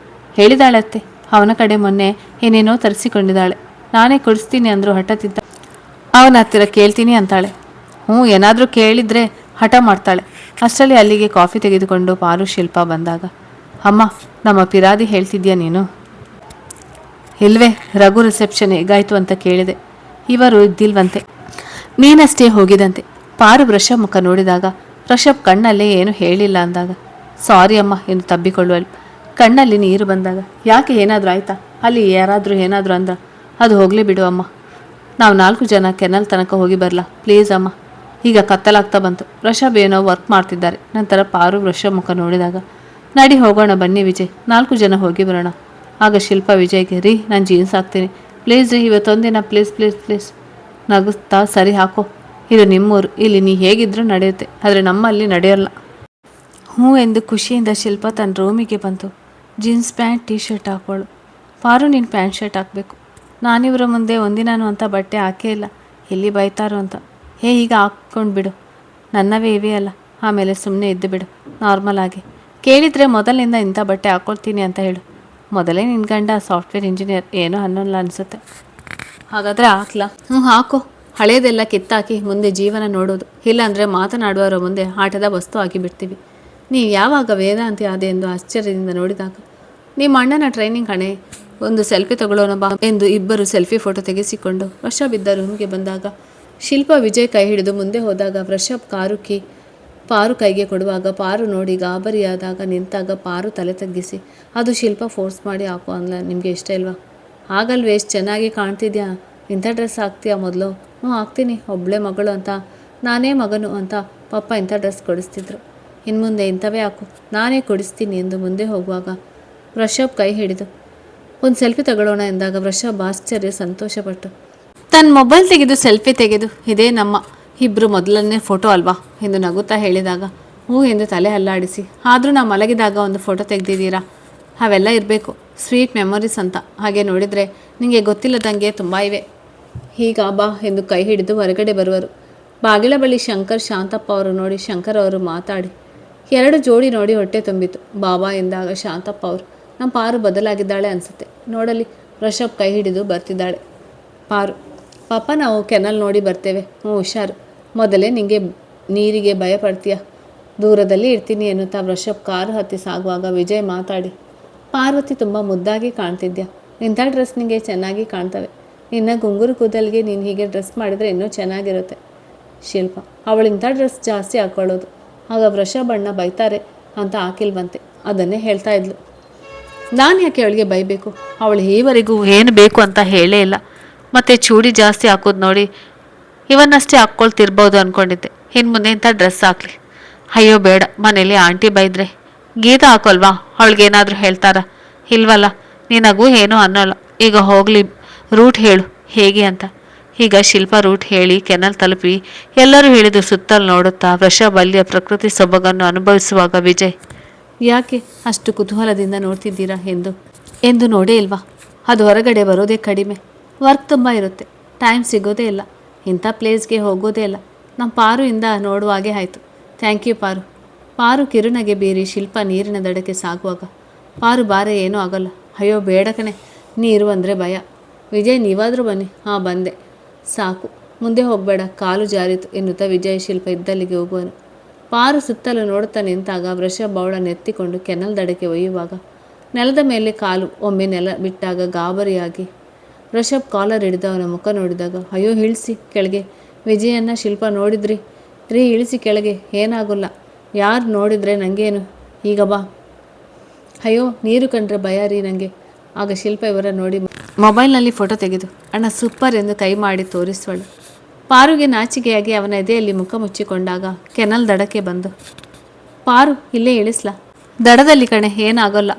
ಹೇಳಿದಾಳತ್ತೆ, ಅವನ ಕಡೆ ಮೊನ್ನೆ ಏನೇನೋ ತರಿಸಿಕೊಂಡಿದ್ದಾಳೆ. ನಾನೇ ಕೊಡಿಸ್ತೀನಿ ಅಂದರೂ ಹಠತಿದ್ದ. ಅವನ ಹತ್ತಿರ ಕೇಳ್ತೀನಿ ಅಂತಾಳೆ. ಏನಾದರೂ ಕೇಳಿದರೆ ಹಠ ಮಾಡ್ತಾಳೆ. ಅಷ್ಟರಲ್ಲಿ ಅಲ್ಲಿಗೆ ಕಾಫಿ ತೆಗೆದುಕೊಂಡು ಪಾರು ಶಿಲ್ಪ ಬಂದಾಗ, ಅಮ್ಮ, ನಮ್ಮ ಪಿರಾದಿ ಹೇಳ್ತಿದ್ಯಾ ನೀನು? ಇಲ್ವೇ, ರಘು ರಿಸೆಪ್ಷನ್ ಹೇಗಾಯಿತು ಅಂತ ಕೇಳಿದೆ. ಇವರು ಇದ್ದಿಲ್ವಂತೆ, ನೀನಷ್ಟೇ ಹೋಗಿದಂತೆ. ಪಾರು ವೃಷಭ್ ಮುಖ ನೋಡಿದಾಗ ವೃಷಭ್ ಕಣ್ಣಲ್ಲೇ ಏನು ಹೇಳಿಲ್ಲ ಅಂದಾಗ, ಸಾರಿ ಅಮ್ಮ ಎಂದು ತಬ್ಬಿಕೊಳ್ಳುವಳು. ಕಣ್ಣಲ್ಲಿ ನೀರು ಬಂದಾಗ, ಯಾಕೆ, ಏನಾದರೂ ಆಯಿತಾ? ಅಲ್ಲಿ ಯಾರಾದರೂ ಏನಾದರೂ ಅಂದ? ಅದು ಹೋಗಲಿ ಬಿಡು ಅಮ್ಮ, ನಾವು 4 ಜನ ಕೆನಲ್ ತನಕ ಹೋಗಿ ಬರಲ್ಲ ಪ್ಲೀಸ್ ಅಮ್ಮ. ಈಗ ಕತ್ತಲಾಗ್ತಾ ಬಂತು. ವೃಷಭ್ ಏನೋ ವರ್ಕ್ ಮಾಡ್ತಿದ್ದಾರೆ. ನಂತರ ಪಾರು ವೃಷಭ್ ಮುಖ ನೋಡಿದಾಗ, ನಡಿ ಹೋಗೋಣ ಬನ್ನಿ ವಿಜಯ್, 4 ಜನ ಹೋಗಿ ಬರೋಣ. ಆಗ ಶಿಲ್ಪ ವಿಜಯ್ಗೆ, ರೀ, ನಾನು ಜೀನ್ಸ್ ಹಾಕ್ತೀನಿ ಪ್ಲೀಸ್ ರೀ, ಇವತ್ತೊಂದಿನ ಪ್ಲೀಸ್ ಪ್ಲೀಸ್ ಪ್ಲೀಸ್. ನಗುತ್ತಾ, ಸರಿ ಹಾಕೋ, ಇದು ನಿಮ್ಮೂರು, ಇಲ್ಲಿ ನೀ ಹೇಗಿದ್ರೂ ನಡೆಯುತ್ತೆ, ಆದರೆ ನಮ್ಮಲ್ಲಿ ನಡೆಯೋಲ್ಲ. ಹ್ಞೂ ಎಂದು ಖುಷಿಯಿಂದ ಶಿಲ್ಪ ತನ್ನ ರೂಮಿಗೆ ಬಂತು. ಜೀನ್ಸ್ ಪ್ಯಾಂಟ್ ಟೀ ಶರ್ಟ್ ಹಾಕೋಳು. ಪಾರು, ನೀನು ಪ್ಯಾಂಟ್ ಶರ್ಟ್ ಹಾಕಬೇಕು. ನಾನಿವರ ಮುಂದೆ ಒಂದಿನಾನು ಅಂತ ಬಟ್ಟೆ ಹಾಕೇ ಇಲ್ಲ, ಎಲ್ಲಿ ಬೈತಾರೋ ಅಂತ. ಈಗ ಹಾಕ್ಕೊಂಡು ಬಿಡು, ನನ್ನವೇ ಇವೆ ಅಲ್ಲ. ಆಮೇಲೆ ಸುಮ್ಮನೆ ಇದ್ದು ಬಿಡು ನಾರ್ಮಲ್ ಆಗಿ. ಕೇಳಿದರೆ ಮೊದಲಿನಿಂದ ಇಂಥ ಬಟ್ಟೆ ಹಾಕ್ಕೊಳ್ತೀನಿ ಅಂತ ಹೇಳು. ಮೊದಲೇ ನಿನ್ನ ಗಂಡ ಸಾಫ್ಟ್ವೇರ್ ಇಂಜಿನಿಯರ್, ಏನೋ ಅನ್ನೋಲ್ಲ ಅನಿಸುತ್ತೆ. ಹಾಗಾದರೆ ಹಾಕ್ಲಾ? ಹಾಕೋ. ಹಳೇದೆಲ್ಲ ಕಿತ್ತಾಕಿ ಮುಂದೆ ಜೀವನ ನೋಡೋದು, ಇಲ್ಲಾಂದರೆ ಮಾತನಾಡುವವರ ಮುಂದೆ ಆಟದ ವಸ್ತು ಆಗಿಬಿಡ್ತೀವಿ. ನೀವು ಯಾವಾಗ ವೇದಾಂತಿ ಆದೆ ಎಂದು ಆಶ್ಚರ್ಯದಿಂದ ನೋಡಿದಾಗ, ನಿಮ್ಮ ಅಣ್ಣನ ಟ್ರೈನಿಂಗ್ ಕಣೆ, ಒಂದು ಸೆಲ್ಫಿ ತಗೊಳ್ಳೋಣ ಬಾ ಎಂದು ಇಬ್ಬರು ಸೆಲ್ಫಿ ಫೋಟೋ ತೆಗೆಸಿಕೊಂಡು ವೃಷಭ್ ಇದ್ದ ರೂಮ್ಗೆ ಬಂದಾಗ, ಶಿಲ್ಪ ವಿಜಯ್ ಕೈ ಹಿಡಿದು ಮುಂದೆ ಹೋದಾಗ ವೃಷಭ್ ಪಾರು ಕೈಗೆ ಕೊಡುವಾಗ ಪಾರು ನೋಡಿ ಗಾಬರಿಯಾದಾಗ ನಿಂತಾಗ ಪಾರು ತಲೆ ತಗ್ಗಿಸಿ, ಅದು ಶಿಲ್ಪ ಫೋರ್ಸ್ ಮಾಡಿ ಹಾಕೋ ಅಲ್ಲ, ನಿಮಗೆ ಇಷ್ಟ ಇಲ್ವಾ? ಆಗಲ್ವೇ, ಎಷ್ಟು ಚೆನ್ನಾಗಿ ಕಾಣ್ತಿದ್ಯಾ, ಇಂಥ ಡ್ರೆಸ್ ಹಾಕ್ತೀಯಾ ಮೊದಲು? ಹಾಕ್ತೀನಿ, ಒಬ್ಬಳೇ ಮಗಳು ಅಂತ, ನಾನೇ ಮಗನು ಅಂತ ಪಪ್ಪ ಇಂಥ ಡ್ರೆಸ್ ಕೊಡಿಸ್ತಿದ್ರು, ಇನ್ನು ಮುಂದೆ ಇಂಥವೇ ಹಾಕು, ನಾನೇ ಕೊಡಿಸ್ತೀನಿ ಎಂದು ಮುಂದೆ ಹೋಗುವಾಗ ವೃಷಭ್ ಕೈ ಹಿಡಿದು ಒಂದು ಸೆಲ್ಫಿ ತಗೊಳ್ಳೋಣ ಎಂದಾಗ ವೃಷಭ್ ಆಶ್ಚರ್ಯ ಸಂತೋಷಪಟ್ಟು ತನ್ನ ಮೊಬೈಲ್ ತೆಗೆದು ಸೆಲ್ಫಿ ತೆಗೆದು, ಇದೇ ನಮ್ಮ ಇಬ್ಬರು ಮೊದಲನೇ ಫೋಟೋ ಅಲ್ವಾ ಎಂದು ನಗುತ್ತಾ ಹೇಳಿದಾಗ, ಹ್ಞೂ ಎಂದು ತಲೆ ಅಲ್ಲಾಡಿಸಿ, ಆದರೂ ನಾವು ಮಲಗಿದಾಗ ಒಂದು ಫೋಟೋ ತೆಗೆದಿದ್ದೀರಾ, ಅವೆಲ್ಲ ಇರಬೇಕು, ಸ್ವೀಟ್ ಮೆಮೊರೀಸ್ ಅಂತ. ಹಾಗೆ ನೋಡಿದರೆ ನಿಮಗೆ ಗೊತ್ತಿಲ್ಲದಂಗೆ ತುಂಬ ಇವೆ. ಈಗ ಬಾ ಎಂದು ಕೈ ಹಿಡಿದು ಹೊರಗಡೆ ಬರುವರು. ಬಾಗಿಲ ಬಳಿ ಶಂಕರ್ ಶಾಂತಪ್ಪ ಅವರು ನೋಡಿ ಶಂಕರ್ ಅವರು ಮಾತಾಡಿ, ಎರಡು ಜೋಡಿ ನೋಡಿ ಹೊಟ್ಟೆ ತುಂಬಿತು. ಬಾಬಾ ಎಂದಾಗ ಶಾಂತಪ್ಪ ಅವರು, ನಮ್ಮ ಪಾರು ಬದಲಾಗಿದ್ದಾಳೆ ಅನಿಸುತ್ತೆ ನೋಡಲಿ. ಋಷಭ್ ಕೈ ಹಿಡಿದು ಬರ್ತಿದ್ದಾಳೆ. ಪಾರು, ಪಾಪ ನಾವು ಕೆನಲ್ ನೋಡಿ ಬರ್ತೇವೆ. ಹುಷಾರು. ಮೊದಲೇ ನಿಂಗೆ ನೀರಿಗೆ ಭಯ ಪಡ್ತೀಯ, ದೂರದಲ್ಲಿ ಇರ್ತೀನಿ ಎನ್ನುತ್ತಾ ಋಷಭ್ ಕಾರು ಹತ್ತಿ ಸಾಗುವಾಗ ವಿಜಯ್ ಮಾತಾಡಿ, ಪಾರ್ವತಿ ತುಂಬ ಮುದ್ದಾಗಿ ಕಾಣ್ತಿದ್ಯಾ. ಇಂಥ ಡ್ರೆಸ್ ನಿಂಗೆ ಚೆನ್ನಾಗಿ ಕಾಣ್ತವೆ. ನಿನ್ನ ಗುಂಗುರು ಕೂದಲಿಗೆ ನೀನು ಹೀಗೆ ಡ್ರೆಸ್ ಮಾಡಿದರೆ ಇನ್ನೂ ಚೆನ್ನಾಗಿರುತ್ತೆ. ಶಿಲ್ಪ, ಅವಳು ಇಂಥ ಡ್ರೆಸ್ ಜಾಸ್ತಿ ಹಾಕ್ಕೊಳ್ಳೋದು, ಆಗ ವೃಷಭ್ ಅಣ್ಣ ಬೈತಾರೆ ಅಂತ ಹಾಕಿಲ್ವಂತೆ. ಅದನ್ನೇ ಹೇಳ್ತಾ ಇದ್ಲು. ನಾನು ಯಾಕೆ ಅವಳಿಗೆ ಬೈಬೇಕು? ಅವಳು ಈವರೆಗೂ ಏನು ಬೇಕು ಅಂತ ಹೇಳೇ ಇಲ್ಲ. ಮತ್ತು ಚೂಡಿ ಜಾಸ್ತಿ ಹಾಕೋದು ನೋಡಿ ಇವನ್ನಷ್ಟೇ ಹಾಕ್ಕೊಳ್ತಿರ್ಬೋದು ಅಂದ್ಕೊಂಡಿದ್ದೆ. ಇನ್ನು ಮುಂದೆ ಇಂಥ ಡ್ರೆಸ್ ಹಾಕ್ಲಿ. ಅಯ್ಯೋ ಬೇಡ, ಮನೇಲಿ ಆಂಟಿ ಬೈದ್ರೆ. ಗೀತಾ ಹಾಕೋಲ್ವಾ? ಅವಳಿಗೇನಾದರೂ ಹೇಳ್ತಾರಾ? ಇಲ್ವಲ್ಲ. ನಿನಗೂ ಏನೂ ಅನ್ನೋಲ್ಲ. ಈಗ ಹೋಗಲಿ, ರೂಟ್ ಹೇಳು ಹೇಗೆ ಅಂತ. ಈಗ ಶಿಲ್ಪ ರೂಟ್ ಹೇಳಿ ಕೆನಲ್ ತಲುಪಿ ಎಲ್ಲರೂ ಹೇಳಿದು ಸುತ್ತಲು ನೋಡುತ್ತಾ ವೃಷಭ್ ಅಲ್ಲಿಯ ಪ್ರಕೃತಿ ಸೊಬಗನ್ನು ಅನುಭವಿಸುವಾಗ ವಿಜಯ್, ಯಾಕೆ ಅಷ್ಟು ಕುತೂಹಲದಿಂದ ನೋಡ್ತಿದ್ದೀರಾ ಎಂದು ನೋಡೇ ಇಲ್ವಾ? ಅದು ಹೊರಗಡೆ ಬರೋದೇ ಕಡಿಮೆ, ವರ್ಕ್ ತುಂಬ ಇರುತ್ತೆ, ಟೈಮ್ ಸಿಗೋದೇ ಇಲ್ಲ, ಇಂಥ ಪ್ಲೇಸ್ಗೆ ಹೋಗೋದೇ ಇಲ್ಲ. ನಮ್ಮ ಪಾರು ಇಂದ ನೋಡುವಾಗೆ ಆಯಿತು. ಥ್ಯಾಂಕ್ ಯು ಪಾರು. ಪಾರು ಕಿರುನಗೆ ಬೀರಿ ಶಿಲ್ಪ ನೀರಿನ ದಡಕ್ಕೆ ಸಾಗುವಾಗ, ಪಾರು ಬಾರೆ ಏನೂ ಆಗೋಲ್ಲ. ಅಯ್ಯೋ ಬೇಡ ಕಣೆ, ನೀರು ಅಂದರೆ ಭಯ. ವಿಜಯ್ ನೀವಾದರೂ ಬನ್ನಿ. ಹಾಂ ಬಂದೆ, ಸಾಕು, ಮುಂದೆ ಹೋಗಬೇಡ, ಕಾಲು ಜಾರಿತು ಎನ್ನುತ್ತಾ ವಿಜಯ್ ಶಿಲ್ಪ ಇದ್ದಲ್ಲಿಗೆ ಹೋಗುವನು. ಪಾರು ಸುತ್ತಲೂ ನೋಡುತ್ತಾ ನಿಂತಾಗ ವೃಷಭ್ ಅವಳನ್ನು ಎತ್ತಿಕೊಂಡು ಕೆನಲ್ ದಡಕ್ಕೆ ಒಯ್ಯುವಾಗ ನೆಲದ ಮೇಲೆ ಕಾಲು ಒಮ್ಮೆ ನೆಲ ಬಿಟ್ಟಾಗ ಗಾಬರಿಯಾಗಿ ವೃಷಭ್ ಕಾಲರ್ ಹಿಡಿದು ಅವನ ಮುಖ ನೋಡಿದಾಗ, ಅಯ್ಯೋ ಇಳಿಸಿ ಕೆಳಗೆ. ವಿಜಯನ್ನ ಶಿಲ್ಪ ನೋಡಿದ್ರಿ ರೀ, ಇಳಿಸಿ ಕೆಳಗೆ, ಏನಾಗೋಲ್ಲ, ಯಾರು ನೋಡಿದ್ರೆ ನನಗೇನು, ಈಗ ಬಾ. ಅಯ್ಯೋ ನೀರು ಕಂಡ್ರೆ ಭಯ ರೀ ನನಗೆ. ಆಗ ಶಿಲ್ಪ ಇವರ ನೋಡಿ ಮೊಬೈಲ್ನಲ್ಲಿ ಫೋಟೋ ತೆಗೆದು, ಅಣ್ಣ ಸೂಪರ್ ಎಂದು ಕೈ ಮಾಡಿ ತೋರಿಸುವಳು. ಪಾರುಗೆ ನಾಚಿಕೆಯಾಗಿ ಅವನ ಎದೆಯಲ್ಲಿ ಮುಖ ಮುಚ್ಚಿಕೊಂಡಾಗ ಕೆನಲ್ ದಡಕ್ಕೆ ಬಂದು, ಪಾರು ಇಲ್ಲೇ ಇಳಿಸ್ಲಾ? ದಡದಲ್ಲಿ ಕಣೆ, ಏನಾಗೋಲ್ಲ.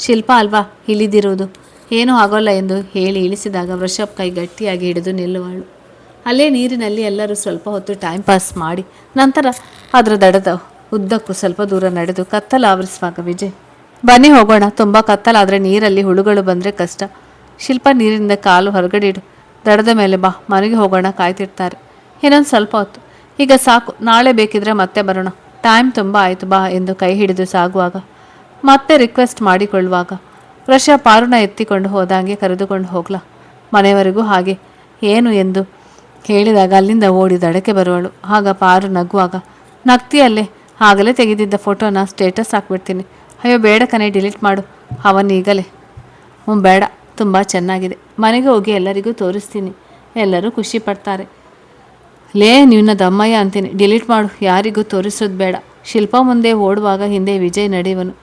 ಶಿಲ್ಪ ಅಲ್ವಾ ಇಳಿದಿರುವುದು, ಏನೂ ಆಗೋಲ್ಲ ಎಂದು ಹೇಳಿ ಇಳಿಸಿದಾಗ ವೃಷಭ್ ಕೈ ಗಟ್ಟಿಯಾಗಿ ಹಿಡಿದು ನಿಲ್ಲುವಳು. ಅಲ್ಲೇ ನೀರಿನಲ್ಲಿ ಎಲ್ಲರೂ ಸ್ವಲ್ಪ ಹೊತ್ತು ಟೈಮ್ ಪಾಸ್ ಮಾಡಿ ನಂತರ ಅದರ ದಡದ ಉದ್ದಕ್ಕೂ ಸ್ವಲ್ಪ ದೂರ ನಡೆದು ಕತ್ತಲು ಆವರಿಸುವಾಗ ವಿಜಯ್, ಬನ್ನಿ ಹೋಗೋಣ, ತುಂಬ ಕತ್ತಲಾದರೆ ನೀರಲ್ಲಿ ಹುಳುಗಳು ಬಂದರೆ ಕಷ್ಟ. ಶಿಲ್ಪ ನೀರಿನಿಂದ ಕಾಲು ಹೊರಗಡೆ ಇಡು, ದಡದ ಮೇಲೆ ಬಾ, ಮನೆಗೆ ಹೋಗೋಣ, ಕಾಯ್ತಿರ್ತಾರೆ. ಇನ್ನೊಂದು ಸ್ವಲ್ಪ ಹೊತ್ತು, ಈಗ ಸಾಕು, ನಾಳೆ ಬೇಕಿದ್ರೆ ಮತ್ತೆ ಬರೋಣ, ಟೈಮ್ ತುಂಬ ಆಯಿತು ಬಾ ಎಂದು ಕೈ ಹಿಡಿದು ಸಾಗುವಾಗ ಮತ್ತೆ ರಿಕ್ವೆಸ್ಟ್ ಮಾಡಿಕೊಳ್ಳುವಾಗ ವೃಷಭ್ ಪಾರುನ ಎತ್ತಿಕೊಂಡು ಹೋದಂಗೆ ಕರೆದುಕೊಂಡು ಹೋಗ್ಲಾ ಮನೆಯವರೆಗೂ, ಹಾಗೆ ಏನು ಎಂದು ಹೇಳಿದಾಗ ಅಲ್ಲಿಂದ ಓಡಿ ದಡಕ್ಕೆ ಬರುವಳು. ಆಗ ಪಾರು ನಗುವಾಗ, ನಗ್ತಿಯಲ್ಲೇ, ಆಗಲೇ ತೆಗೆದಿದ್ದ ಫೋಟೋನ ಸ್ಟೇಟಸ್ ಹಾಕ್ಬಿಡ್ತೀನಿ. ಅಯ್ಯೋ ಬೇಡ ಕಣೆ, ಡಿಲೀಟ್ ಮಾಡು ಅವನ್ನೀಗಲೇ. ಬೇಡ, ತುಂಬ ಚೆನ್ನಾಗಿದೆ, ಮನೆಗೆ ಹೋಗಿ ಎಲ್ಲರಿಗೂ ತೋರಿಸ್ತೀನಿ, ಎಲ್ಲರೂ ಖುಷಿ ಪಡ್ತಾರೆ. ಲೇ ನಿನ್ನ ದಮ್ಮಯ್ಯ ಅಂತೀನಿ, ಡಿಲೀಟ್ ಮಾಡು, ಯಾರಿಗೂ ತೋರಿಸೋದು ಬೇಡ. ಶಿಲ್ಪ ಮುಂದೆ ಓಡುವಾಗ ಹಿಂದೆ ವಿಜಯ್ ನಡೆಯುವನು.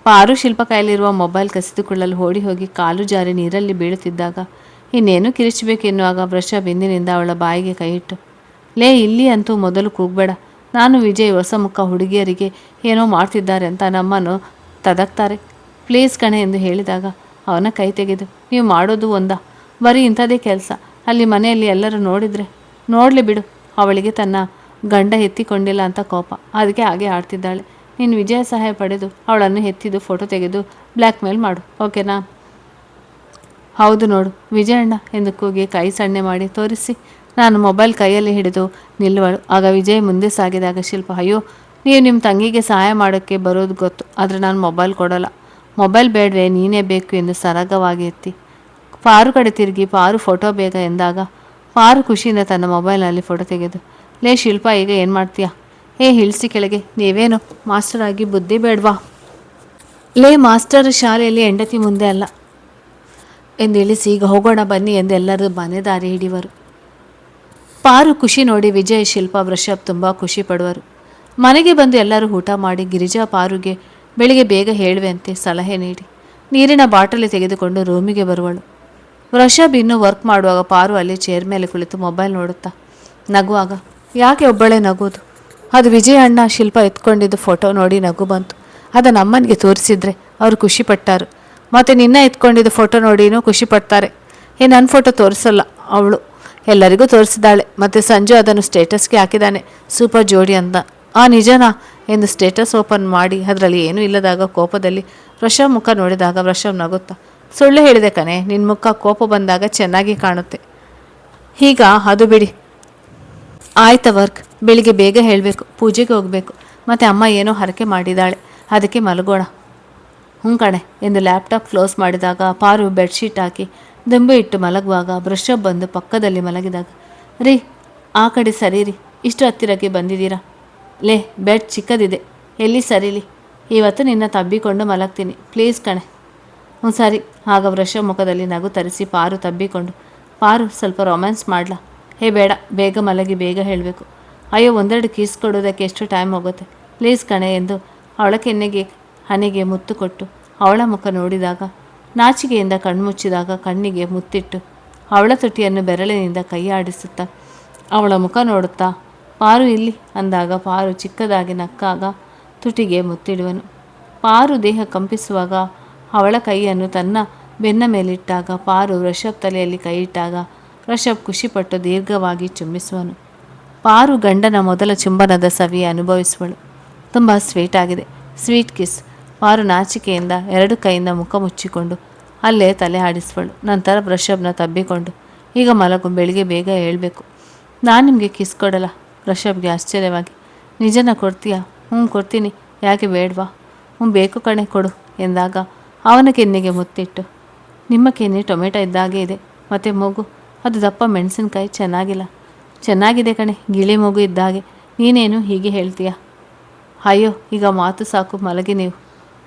ಪಾರು ಶಿಲ್ಪ ಕೈಯಲ್ಲಿರುವ ಮೊಬೈಲ್ ಕಸಿದುಕೊಳ್ಳಲು ಓಡಿ ಹೋಗಿ ಕಾಲು ಜಾರಿ ನೀರಲ್ಲಿ ಬೀಳುತ್ತಿದ್ದಾಗ ಇನ್ನೇನು ಕಿರಿಚಬೇಕೆನ್ನುವಾಗ ವೃಷಭ್ ಹಿಂದಿನಿಂದ ಅವಳ ಬಾಯಿಗೆ ಕೈಯಿಟ್ಟು, ಲೇ ಇಲ್ಲಿ ಅಂತೂ ಮೊದಲು ಕೂಗಬೇಡ, ನಾನು ವಿಜಯ್ ಹೊಸ ಮುಖ ಹುಡುಗಿಯರಿಗೆ ಏನೋ ಮಾಡ್ತಿದ್ದಾರೆ ಅಂತ ನಮ್ಮನ್ನು ತದಕ್ತಾರೆ, ಪ್ಲೀಸ್ ಕಣೆ ಎಂದು ಹೇಳಿದಾಗ ಅವನ ಕೈ ತೆಗೆದು, ನೀವು ಮಾಡೋದು ಒಂದಾ, ಬರೀ ಇಂಥದ್ದೇ ಕೆಲಸ, ಅಲ್ಲಿ ಮನೆಯಲ್ಲಿ ಎಲ್ಲರೂ ನೋಡಿದರೆ. ನೋಡಲಿ ಬಿಡು, ಅವಳಿಗೆ ತನ್ನ ಗಂಡ ಎತ್ತಿಕೊಂಡಿಲ್ಲ ಅಂತ ಕೋಪ, ಅದಕ್ಕೆ ಹಾಗೆ ಆಡ್ತಿದ್ದಾಳೆ. ನೀನು ವಿಜಯ ಸಹಾಯ ಪಡೆದು ಅವಳನ್ನು ಎತ್ತಿದ್ದು ಫೋಟೋ ತೆಗೆದು ಬ್ಲ್ಯಾಕ್ ಮೇಲ್ ಮಾಡು, ಓಕೆನಾ? ಹೌದು ನೋಡು ವಿಜಯಣ್ಣ ಎಂದು ಕೂಗಿ ಕೈ ಸಣ್ಣೆ ಮಾಡಿ ತೋರಿಸಿ ನಾನು ಮೊಬೈಲ್ ಕೈಯಲ್ಲಿ ಹಿಡಿದು ನಿಲ್ಲುವಳು. ಆಗ ವಿಜಯ್ ಮುಂದೆ ಸಾಗಿದಾಗ ಶಿಲ್ಪ, ಅಯ್ಯೋ ನೀವು ನಿಮ್ಮ ತಂಗಿಗೆ ಸಹಾಯ ಮಾಡೋಕ್ಕೆ ಬರೋದು ಗೊತ್ತು, ಆದರೆ ನಾನು ಮೊಬೈಲ್ ಕೊಡೋಲ್ಲ. ಮೊಬೈಲ್ ಬೇಡವೇ, ನೀನೇ ಬೇಕು ಎಂದು ಸರಾಗವಾಗಿ ಎತ್ತಿ ಪಾರು ಕಡೆ ತಿರುಗಿ, ಪಾರು ಫೋಟೋ ಬೇಗ ಎಂದಾಗ ಪಾರು ಖುಷಿಯಿಂದ ತನ್ನ ಮೊಬೈಲ್ನಲ್ಲಿ ಫೋಟೋ ತೆಗೆದು, ಲೇ ಶಿಲ್ಪ ಈಗ ಏನು ಮಾಡ್ತೀಯಾ? ಇಳಿಸಿ ಕೆಳಗೆ, ನೀವೇನು ಮಾಸ್ಟರ್ ಆಗಿ ಬುದ್ಧಿ ಬೇಡವಾ? ಲೇ ಮಾಸ್ಟರ್ ಶಾಲೆಯಲ್ಲಿ ಹೆಂಡತಿ ಮುಂದೆ ಅಲ್ಲ ಎಂದು ಇಳಿಸಿ, ಈಗ ಹೋಗೋಣ ಬನ್ನಿ ಎಂದು ಎಲ್ಲರೂ ಮನೆ ದಾರಿ ಹಿಡಿಯುವರು. ಪಾರು ಖುಷಿ ನೋಡಿ ವಿಜಯ್, ಶಿಲ್ಪ, ವೃಷಭ್ ತುಂಬ ಖುಷಿ ಪಡುವರು. ಮನೆಗೆ ಬಂದು ಎಲ್ಲರೂ ಊಟ ಮಾಡಿ ಗಿರಿಜಾ ಪಾರುಗೆ ಬೆಳಿಗ್ಗೆ ಬೇಗ ಹೇಳುವಂತೆ ಸಲಹೆ ನೀಡಿ ನೀರಿನ ಬಾಟಲಿ ತೆಗೆದುಕೊಂಡು ರೂಮಿಗೆ ಬರುವಳು. ವೃಷಭ್ ಇನ್ನೂ ವರ್ಕ್ ಮಾಡುವಾಗ ಪಾರು ಅಲ್ಲಿ ಚೇರ್ ಮೇಲೆ ಕುಳಿತು ಮೊಬೈಲ್ ನೋಡುತ್ತಾ ನಗುವಾಗ, ಯಾಕೆ ಒಬ್ಬಳೇ ನಗೋದು? ಅದು ವಿಜಯ ಅಣ್ಣ ಶಿಲ್ಪ ಎತ್ಕೊಂಡಿದ್ದು ಫೋಟೋ ನೋಡಿ ನಗು ಬಂತು. ಅದನ್ನು ಅಮ್ಮನಿಗೆ ತೋರಿಸಿದ್ರೆ ಅವರು ಖುಷಿ ಪಟ್ಟಾರು. ಮತ್ತು ನಿನ್ನ ಎತ್ಕೊಂಡಿದ್ದು ಫೋಟೋ ನೋಡಿನೂ ಖುಷಿ ಪಡ್ತಾರೆ. ನನ್ನ ಫೋಟೋ ತೋರಿಸಲ್ಲ, ಅವಳು ಎಲ್ಲರಿಗೂ ತೋರಿಸಿದ್ದಾಳೆ. ಮತ್ತು ಸಂಜು ಅದನ್ನು ಸ್ಟೇಟಸ್ಗೆ ಹಾಕಿದ್ದಾನೆ, ಸೂಪರ್ ಜೋಡಿ ಅಂತ. ನಿಜನಾ ಎಂದು ಸ್ಟೇಟಸ್ ಓಪನ್ ಮಾಡಿ ಅದರಲ್ಲಿ ಏನೂ ಇಲ್ಲದಾಗ ಕೋಪದಲ್ಲಿ ವೃಷಭ್ ಮುಖ ನೋಡಿದಾಗ ವೃಷಭ್ ನಗುತ್ತಾ, ಸುಳ್ಳು ಹೇಳಿದೆ ಕಣೆ, ನಿನ್ನ ಮುಖ ಕೋಪ ಬಂದಾಗ ಚೆನ್ನಾಗಿ ಕಾಣುತ್ತೆ. ಈಗ ಅದು ಬಿಡಿ, ಆಯ್ತಾ ವರ್ಕ್, ಬೆಳಿಗ್ಗೆ ಬೇಗ ಹೇಳಬೇಕು, ಪೂಜೆಗೆ ಹೋಗಬೇಕು, ಮತ್ತು ಅಮ್ಮ ಏನೋ ಹರಕೆ ಮಾಡಿದ್ದಾಳೆ, ಅದಕ್ಕೆ ಮಲಗೋಣ. ಹ್ಞೂ ಕಣೆ ಎಂದು ಲ್ಯಾಪ್ಟಾಪ್ ಕ್ಲೋಸ್ ಮಾಡಿದಾಗ ಪಾರು ಬೆಡ್ಶೀಟ್ ಹಾಕಿ ದಿಂಬು ಇಟ್ಟು ಮಲಗುವಾಗ ವೃಷಭ್ ಬಂದು ಪಕ್ಕದಲ್ಲಿ ಮಲಗಿದಾಗ, ರೀ ಆ ಕಡೆ ಸರೀರಿ, ಇಷ್ಟು ಹತ್ತಿರಕ್ಕೆ ಬಂದಿದ್ದೀರಾ? ಲೇ ಬೆಡ್ ಚಿಕ್ಕದಿದೆ, ಎಲ್ಲಿ ಸರೀಲಿ, ಇವತ್ತು ನಿನ್ನ ತಬ್ಬಿಕೊಂಡು ಮಲಗ್ತೀನಿ ಪ್ಲೀಸ್ ಕಣೆ. ಹ್ಞೂ ಸರಿ. ಆಗ ವೃಷಭ್ ಮುಖದಲ್ಲಿ ನಗು ತರಿಸಿ ಪಾರು ತಬ್ಬಿಕೊಂಡು, ಪಾರು ಸ್ವಲ್ಪ ರೊಮ್ಯಾನ್ಸ್ ಮಾಡಲಾ? ಹೇ ಬೇಡ, ಬೇಗ ಮಲಗಿ ಬೇಗ ಹೇಳಬೇಕು. ಅಯ್ಯೋ ಒಂದೆರಡು ಕಿಸ್ ಕೊಡೋದಕ್ಕೆ ಎಷ್ಟು ಟೈಮ್ ಹೋಗುತ್ತೆ, ಪ್ಲೀಸ್ ಕಣೆ ಎಂದು ಅವಳ ಕೆನ್ನೆಗೆ ಹಣೆಗೆ ಮುತ್ತು ಕೊಟ್ಟು ಅವಳ ಮುಖ ನೋಡಿದಾಗ ನಾಚಿಕೆಯಿಂದ ಕಣ್ಮುಚ್ಚಿದಾಗ ಕಣ್ಣಿಗೆ ಮುತ್ತಿಟ್ಟು ಅವಳ ತುಟಿಯನ್ನು ಬೆರಳಿನಿಂದ ಕೈ ಆಡಿಸುತ್ತಾ ಅವಳ ಮುಖ ನೋಡುತ್ತಾ ಪಾರು ಇಲ್ಲಿ ಅಂದಾಗ ಪಾರು ಚಿಕ್ಕದಾಗಿ ನಕ್ಕಾಗ ತುಟಿಗೆ ಮುತ್ತಿಡುವನು. ಪಾರು ದೇಹ ಕಂಪಿಸುವಾಗ ಅವಳ ಕೈಯನ್ನು ತನ್ನ ಬೆನ್ನ ಮೇಲಿಟ್ಟಾಗ ಪಾರು ವೃಷಭ್ ತಲೆಯಲ್ಲಿ ಕೈ ಇಟ್ಟಾಗ ವೃಷಭ್ ಖುಷಿಪಟ್ಟು ದೀರ್ಘವಾಗಿ ಚುಂಬಿಸುವನು. ಪಾರು ಗಂಡನ ಮೊದಲ ಚುಂಬನದ ಸವಿ ಅನುಭವಿಸುವಳು. ತುಂಬ ಸ್ವೀಟ್ ಆಗಿದೆ, ಸ್ವೀಟ್ ಕಿಸ್. ಪಾರು ನಾಚಿಕೆಯಿಂದ ಎರಡು ಕೈಯಿಂದ ಮುಖ ಮುಚ್ಚಿಕೊಂಡು ಅಲ್ಲೇ ತಲೆ ಆಡಿಸುವಳು. ನಂತರ ವೃಷಭ್ನ ತಬ್ಬಿಕೊಂಡು, ಈಗ ಮಲಗು, ಬೆಳಿಗ್ಗೆ ಬೇಗ ಹೇಳಬೇಕು. ನಾನು ನಿಮಗೆ ಕಿಸ್ ಕೊಡಲ್ಲ. ವೃಷಭ್ಗೆ ಆಶ್ಚರ್ಯವಾಗಿ, ನಿಜನ ಕೊಡ್ತೀಯಾ? ಹ್ಞೂ ಕೊಡ್ತೀನಿ, ಯಾಕೆ ಬೇಡವಾ? ಹ್ಞೂ ಬೇಕು ಕಣೆ ಕೊಡು ಎಂದಾಗ ಅವನ ಕೆನ್ನೆಗೆ ಮುತ್ತಿಟ್ಟು, ನಿಮ್ಮ ಕೆನ್ನೆ ಟೊಮೆಟೊ ಇದ್ದಾಗೆ ಇದೆ, ಮತ್ತು ಮೂಗು ಅದು ದಪ್ಪ ಮೆಣಸಿನ್ಕಾಯಿ ಚೆನ್ನಾಗಿಲ್ಲ. ಚೆನ್ನಾಗಿದೆ ಕಣೆ, ಗಿಳಿ ಮೂಗು ಇದ್ದಾಗೆ. ನೀನೇನು ಹೀಗೆ ಹೇಳ್ತೀಯಾ? ಅಯ್ಯೋ ಈಗ ಮಾತು ಸಾಕು, ಮಲಗಿ ನೀವು.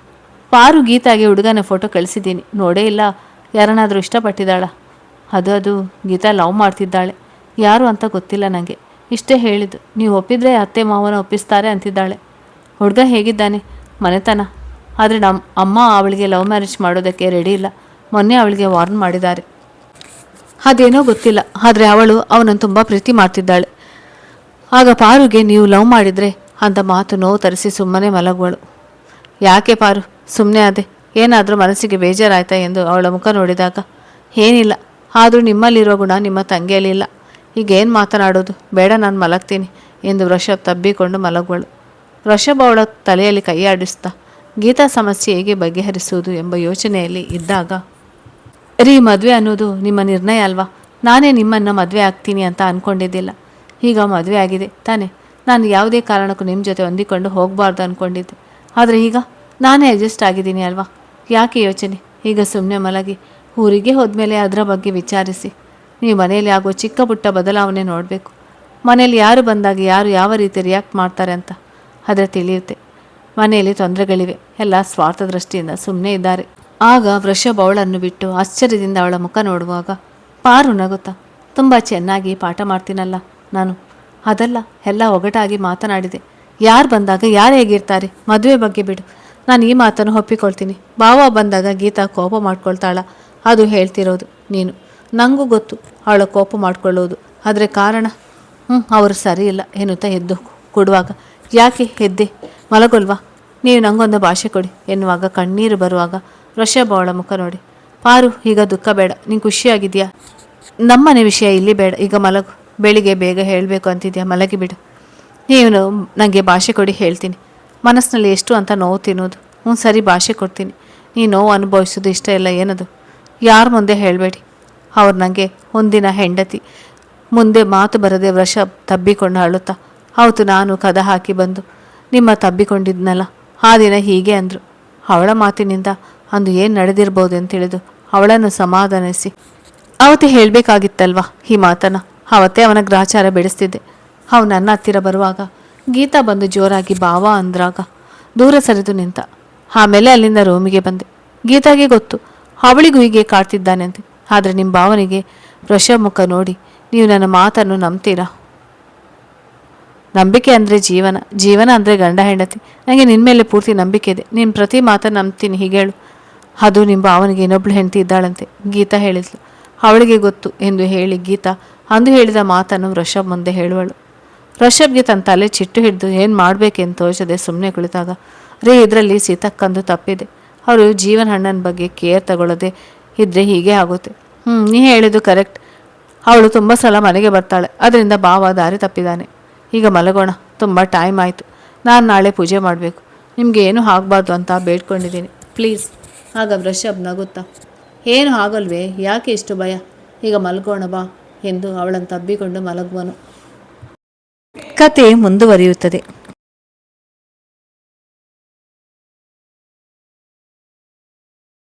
ಪಾರು ಗೀತಾಗೆ ಹುಡುಗನ ಫೋಟೋ ಕಳಿಸಿದ್ದೀನಿ, ನೋಡೇ ಇಲ್ಲ. ಯಾರನ್ನಾದರೂ ಇಷ್ಟಪಟ್ಟಿದ್ದಾಳ? ಅದು ಗೀತಾ ಲವ್ ಮಾಡ್ತಿದ್ದಾಳೆ, ಯಾರು ಅಂತ ಗೊತ್ತಿಲ್ಲ ನನಗೆ. ಇಷ್ಟೇ ಹೇಳಿದ್ದು, ನೀವು ಒಪ್ಪಿದರೆ ಅತ್ತೆ ಮಾವನ ಒಪ್ಪಿಸ್ತಾರೆ ಅಂತಿದ್ದಾಳೆ. ಹುಡುಗ ಹೇಗಿದ್ದಾನೆ? ಮನೆತನ. ಆದರೆ ನಮ್ಮ ಅಮ್ಮ ಅವಳಿಗೆ ಲವ್ ಮ್ಯಾರೇಜ್ ಮಾಡೋದಕ್ಕೆ ರೆಡಿ ಇಲ್ಲ. ಮೊನ್ನೆ ಅವಳಿಗೆ ವಾರ್ನ್ ಮಾಡಿದ್ದಾರೆ. ಅದೇನೋ ಗೊತ್ತಿಲ್ಲ, ಆದರೆ ಅವಳು ಅವನನ್ನು ತುಂಬ ಪ್ರೀತಿ ಮಾಡ್ತಿದ್ದಾಳೆ. ಆಗ ಪಾರುಗೆ ನೀವು ಲವ್ ಮಾಡಿದರೆ ಅಂತ ಮಾತು ನೋವು ತರಿಸಿ ಸುಮ್ಮನೆ ಮಲಗುವಳು. ಯಾಕೆ ಪಾರು ಸುಮ್ಮನೆ ಅದೇ, ಏನಾದರೂ ಮನಸ್ಸಿಗೆ ಬೇಜಾರಾಯ್ತಾ ಎಂದು ಅವಳ ಮುಖ ನೋಡಿದಾಗ, ಏನಿಲ್ಲ, ಆದರೂ ನಿಮ್ಮಲ್ಲಿರೋ ಗುಣ ನಿಮ್ಮ ತಂಗಿಯಲ್ಲಿಲ್ಲ. ಈಗೇನು ಮಾತನಾಡೋದು, ಬೇಡ ನಾನು ಮಲಗ್ತೀನಿ ಎಂದು ವೃಷಭ್ ತಬ್ಬಿಕೊಂಡು ಮಲಗುವಳು. ವೃಷಭ್ ಅವಳ ತಲೆಯಲ್ಲಿ ಕೈ ಆಡಿಸ್ತಾ ಗೀತಾ ಸಮಸ್ಯೆ ಹೇಗೆ ಬಗೆಹರಿಸುವುದು ಎಂಬ ಯೋಚನೆಯಲ್ಲಿ ಇದ್ದಾಗ, ರೀ ಮದುವೆ ಅನ್ನೋದು ನಿಮ್ಮ ನಿರ್ಣಯ ಅಲ್ವಾ? ನಾನೇ ನಿಮ್ಮನ್ನು ಮದುವೆ ಆಗ್ತೀನಿ ಅಂತ ಅಂದ್ಕೊಂಡಿದ್ದಿಲ್ಲ. ಈಗ ಮದುವೆ ಆಗಿದೆ ತಾನೇ, ನಾನು ಯಾವುದೇ ಕಾರಣಕ್ಕೂ ನಿಮ್ಮ ಜೊತೆ ಹೊಂದಿಕೊಂಡು ಹೋಗಬಾರ್ದು ಅಂದ್ಕೊಂಡಿದ್ದೆ. ಆದರೆ ಈಗ ನಾನೇ ಅಡ್ಜಸ್ಟ್ ಆಗಿದ್ದೀನಿ ಅಲ್ವಾ? ಯಾಕೆ ಯೋಚನೆ? ಈಗ ಸುಮ್ಮನೆ ಮಲಗಿ, ಊರಿಗೆ ಹೋದ್ಮೇಲೆ ಅದರ ಬಗ್ಗೆ ವಿಚಾರಿಸಿ. ನೀವು ಮನೆಯಲ್ಲಿ ಆಗೋ ಚಿಕ್ಕ ಪುಟ್ಟ ಬದಲಾವಣೆ ನೋಡಬೇಕು. ಮನೆಯಲ್ಲಿ ಯಾರು ಬಂದಾಗ ಯಾರು ಯಾವ ರೀತಿ ರಿಯಾಕ್ಟ್ ಮಾಡ್ತಾರೆ ಅಂತ ಆದರೆ ತಿಳಿಯುತ್ತೆ. ಮನೆಯಲ್ಲಿ ತೊಂದರೆಗಳಿವೆ, ಎಲ್ಲ ಸ್ವಾರ್ಥ ದೃಷ್ಟಿಯಿಂದ ಸುಮ್ಮನೆ ಇದ್ದಾರೆ. ಆಗ ವೃಷಭ್ ಅವಳನ್ನು ಬಿಟ್ಟು ಆಶ್ಚರ್ಯದಿಂದ ಅವಳ ಮುಖ ನೋಡುವಾಗ ಪಾರು ನಗುತ್ತಾ, ತುಂಬ ಚೆನ್ನಾಗಿ ಪಾಠ ಮಾಡ್ತೀನಲ್ಲ ನಾನು. ಅದಲ್ಲ, ಎಲ್ಲ ಒಗಟಾಗಿ ಮಾತನಾಡಿದೆ. ಯಾರು ಬಂದಾಗ ಯಾರು ಹೇಗಿರ್ತಾರೆ, ಮದುವೆ ಬಗ್ಗೆ ಬಿಡು. ನಾನು ಈ ಮಾತನ್ನು ಒಪ್ಪಿಕೊಳ್ತೀನಿ. ಭಾವ ಬಂದಾಗ ಗೀತಾ ಕೋಪ ಮಾಡ್ಕೊಳ್ತಾಳ, ಅದು ಹೇಳ್ತಿರೋದು ನೀನು. ನನಗೂ ಗೊತ್ತು ಅವಳ ಕೋಪ ಮಾಡ್ಕೊಳ್ಳೋದು, ಆದರೆ ಕಾರಣ ಅವರು ಸರಿ ಇಲ್ಲ ಎನ್ನುತ್ತಾ ಎದ್ದು ಕೊಡುವಾಗ, ಯಾಕೆ ಎದ್ದೆ, ಮಲಗೊಲ್ವಾ? ನೀವು ನನಗೊಂದು ಭಾಷೆ ಕೊಡಿ ಎನ್ನುವಾಗ ಕಣ್ಣೀರು ಬರುವಾಗ ವೃಷಭ್ ಅವಳ ಮುಖ ನೋಡಿ, ಪಾರು ಈಗ ದುಃಖ ಬೇಡ, ನೀನು ಖುಷಿಯಾಗಿದೆಯಾ? ನಮ್ಮನೆ ವಿಷಯ ಇಲ್ಲಿ ಬೇಡ, ಈಗ ಮಲಗು. ಬೆಳಿಗ್ಗೆ ಬೇಗ ಹೇಳಬೇಕು ಅಂತಿದ್ಯಾ, ಮಲಗಿಬಿಡು. ನೀನು ನನಗೆ ಭಾಷೆ ಕೊಡಿ, ಹೇಳ್ತೀನಿ. ಮನಸ್ಸಿನಲ್ಲಿ ಎಷ್ಟು ಅಂತ ನೋವು ತಿನ್ನೋದು. ಸರಿ, ಭಾಷೆ ಕೊಡ್ತೀನಿ. ನೀ ನೋವು ಅನುಭವಿಸೋದು ಇಷ್ಟ ಇಲ್ಲ ಏನದು? ಯಾರ ಮುಂದೆ ಹೇಳಬೇಡಿ. ಅವ್ರು ನನಗೆ ಒಂದಿನ ಹೆಂಡತಿ. ಮುಂದೆ ಮಾತು ಬರದೆ ವೃಷಭ್ ತಬ್ಬಿಕೊಂಡು ಅಳುತ್ತಾ, ಹೌದು ನಾನು ಕದ ಹಾಕಿ ಬಂದು ನಿಮ್ಮ ತಬ್ಬಿಕೊಂಡಿದ್ನಲ್ಲ, ಆ ದಿನ ಹೀಗೆ ಅಂದರು. ಅವಳ ಮಾತಿನಿಂದ ಅಂದು ಏನು ನಡೆದಿರ್ಬೋದು ಅಂತ ತಿಳಿದು ಅವಳನ್ನು ಸಮಾಧಾನಿಸಿ ಅವತ್ತೇ ಹೇಳಬೇಕಾಗಿತ್ತಲ್ವ ಈ ಮಾತನ್ನು. ಅವತ್ತೇ ಅವನ ಗ್ರಾಚಾರ ಬೆಳೆಸ್ತಿದ್ದೆ. ಅವು ನನ್ನ ಹತ್ತಿರ ಬರುವಾಗ ಗೀತಾ ಬಂದು ಜೋರಾಗಿ ಭಾವ ಅಂದ್ರಾಗ ದೂರ ಸರಿದು ನಿಂತ. ಆಮೇಲೆ ಅಲ್ಲಿಂದ ರೂಮಿಗೆ ಬಂದೆ. ಗೀತಾಗೆ ಗೊತ್ತು ಅವಳಿಗೂ ಹೀಗೆ ಕಾಡ್ತಿದ್ದಾನೆ ಅಂತೆ. ಆದರೆ ನಿಮ್ಮ ಭಾವನಿಗೆ ವೃಷಭ್ ಮುಖ ನೋಡಿ ನೀವು ನನ್ನ ಮಾತನ್ನು ನಂಬ್ತೀರಾ? ನಂಬಿಕೆ ಅಂದರೆ ಜೀವನ, ಜೀವನ ಅಂದರೆ ಗಂಡ ಹೆಂಡತಿ. ನನಗೆ ನಿನ್ನ ಮೇಲೆ ಪೂರ್ತಿ ನಂಬಿಕೆ ಇದೆ. ನೀನು ಪ್ರತಿ ಮಾತನ್ನು ನಂಬ್ತೀನಿ ಹೀಗೇಳು. ಅದು ನಿಮ್ಮ ಭಾವನಿಗೆ ಇನ್ನೊಬ್ಳು ಹೆಂಡತಿ ಇದ್ದಾಳಂತೆ, ಗೀತಾ ಹೇಳಿದ್ಲು. ಅವಳಿಗೆ ಗೊತ್ತು ಎಂದು ಹೇಳಿ ಗೀತಾ ಅಂದು ಹೇಳಿದ ಮಾತನ್ನು ವೃಷಭ್ ಮುಂದೆ ಹೇಳುವಳು. ವೃಷಭ್ಗೆ ತನ್ನ ತಲೆ ಚಿಟ್ಟು ಹಿಡಿದು ಏನು ಮಾಡಬೇಕೆಂದು ತೋಚದೆ ಸುಮ್ಮನೆ ಕುಳಿತಾಗ, ರೇ ಇದರಲ್ಲಿ ಸೀತಕ್ಕಂದು ತಪ್ಪಿದೆ. ಅವರು ಜೀವನ ಅಣ್ಣನ ಬಗ್ಗೆ ಕೇರ್ ತಗೊಳ್ಳೋದೆ ಇದ್ದರೆ ಹೀಗೆ ಆಗುತ್ತೆ. ನೀ ಹೇಳಿದ್ದು ಕರೆಕ್ಟ್. ಅವಳು ತುಂಬ ಸಲ ಮನೆಗೆ ಬರ್ತಾಳೆ, ಅದರಿಂದ ಭಾವ ದಾರಿ ತಪ್ಪಿದ್ದಾನೆ. ಈಗ ಮಲಗೋಣ, ತುಂಬ ಟೈಮ್ ಆಯಿತು. ನಾನು ನಾಳೆ ಪೂಜೆ ಮಾಡಬೇಕು. ನಿಮಗೆ ಏನೂ ಆಗಬಾರ್ದು ಅಂತ ಬೇಡ್ಕೊಂಡಿದ್ದೀನಿ, ಪ್ಲೀಸ್. ಆಗ ವೃಷಭ್ ನಗುತ್ತಾ, ಏನು ಆಗಲ್ವೇ, ಯಾಕೆ ಇಷ್ಟು ಭಯ? ಈಗ ಮಲಗೋಣ ಬಾ ಎಂದು ಅವಳನ್ನು ತಬ್ಬಿಕೊಂಡು ಮಲಗುವನು. ಕತೆ ಮುಂದುವರಿಯುತ್ತದೆ.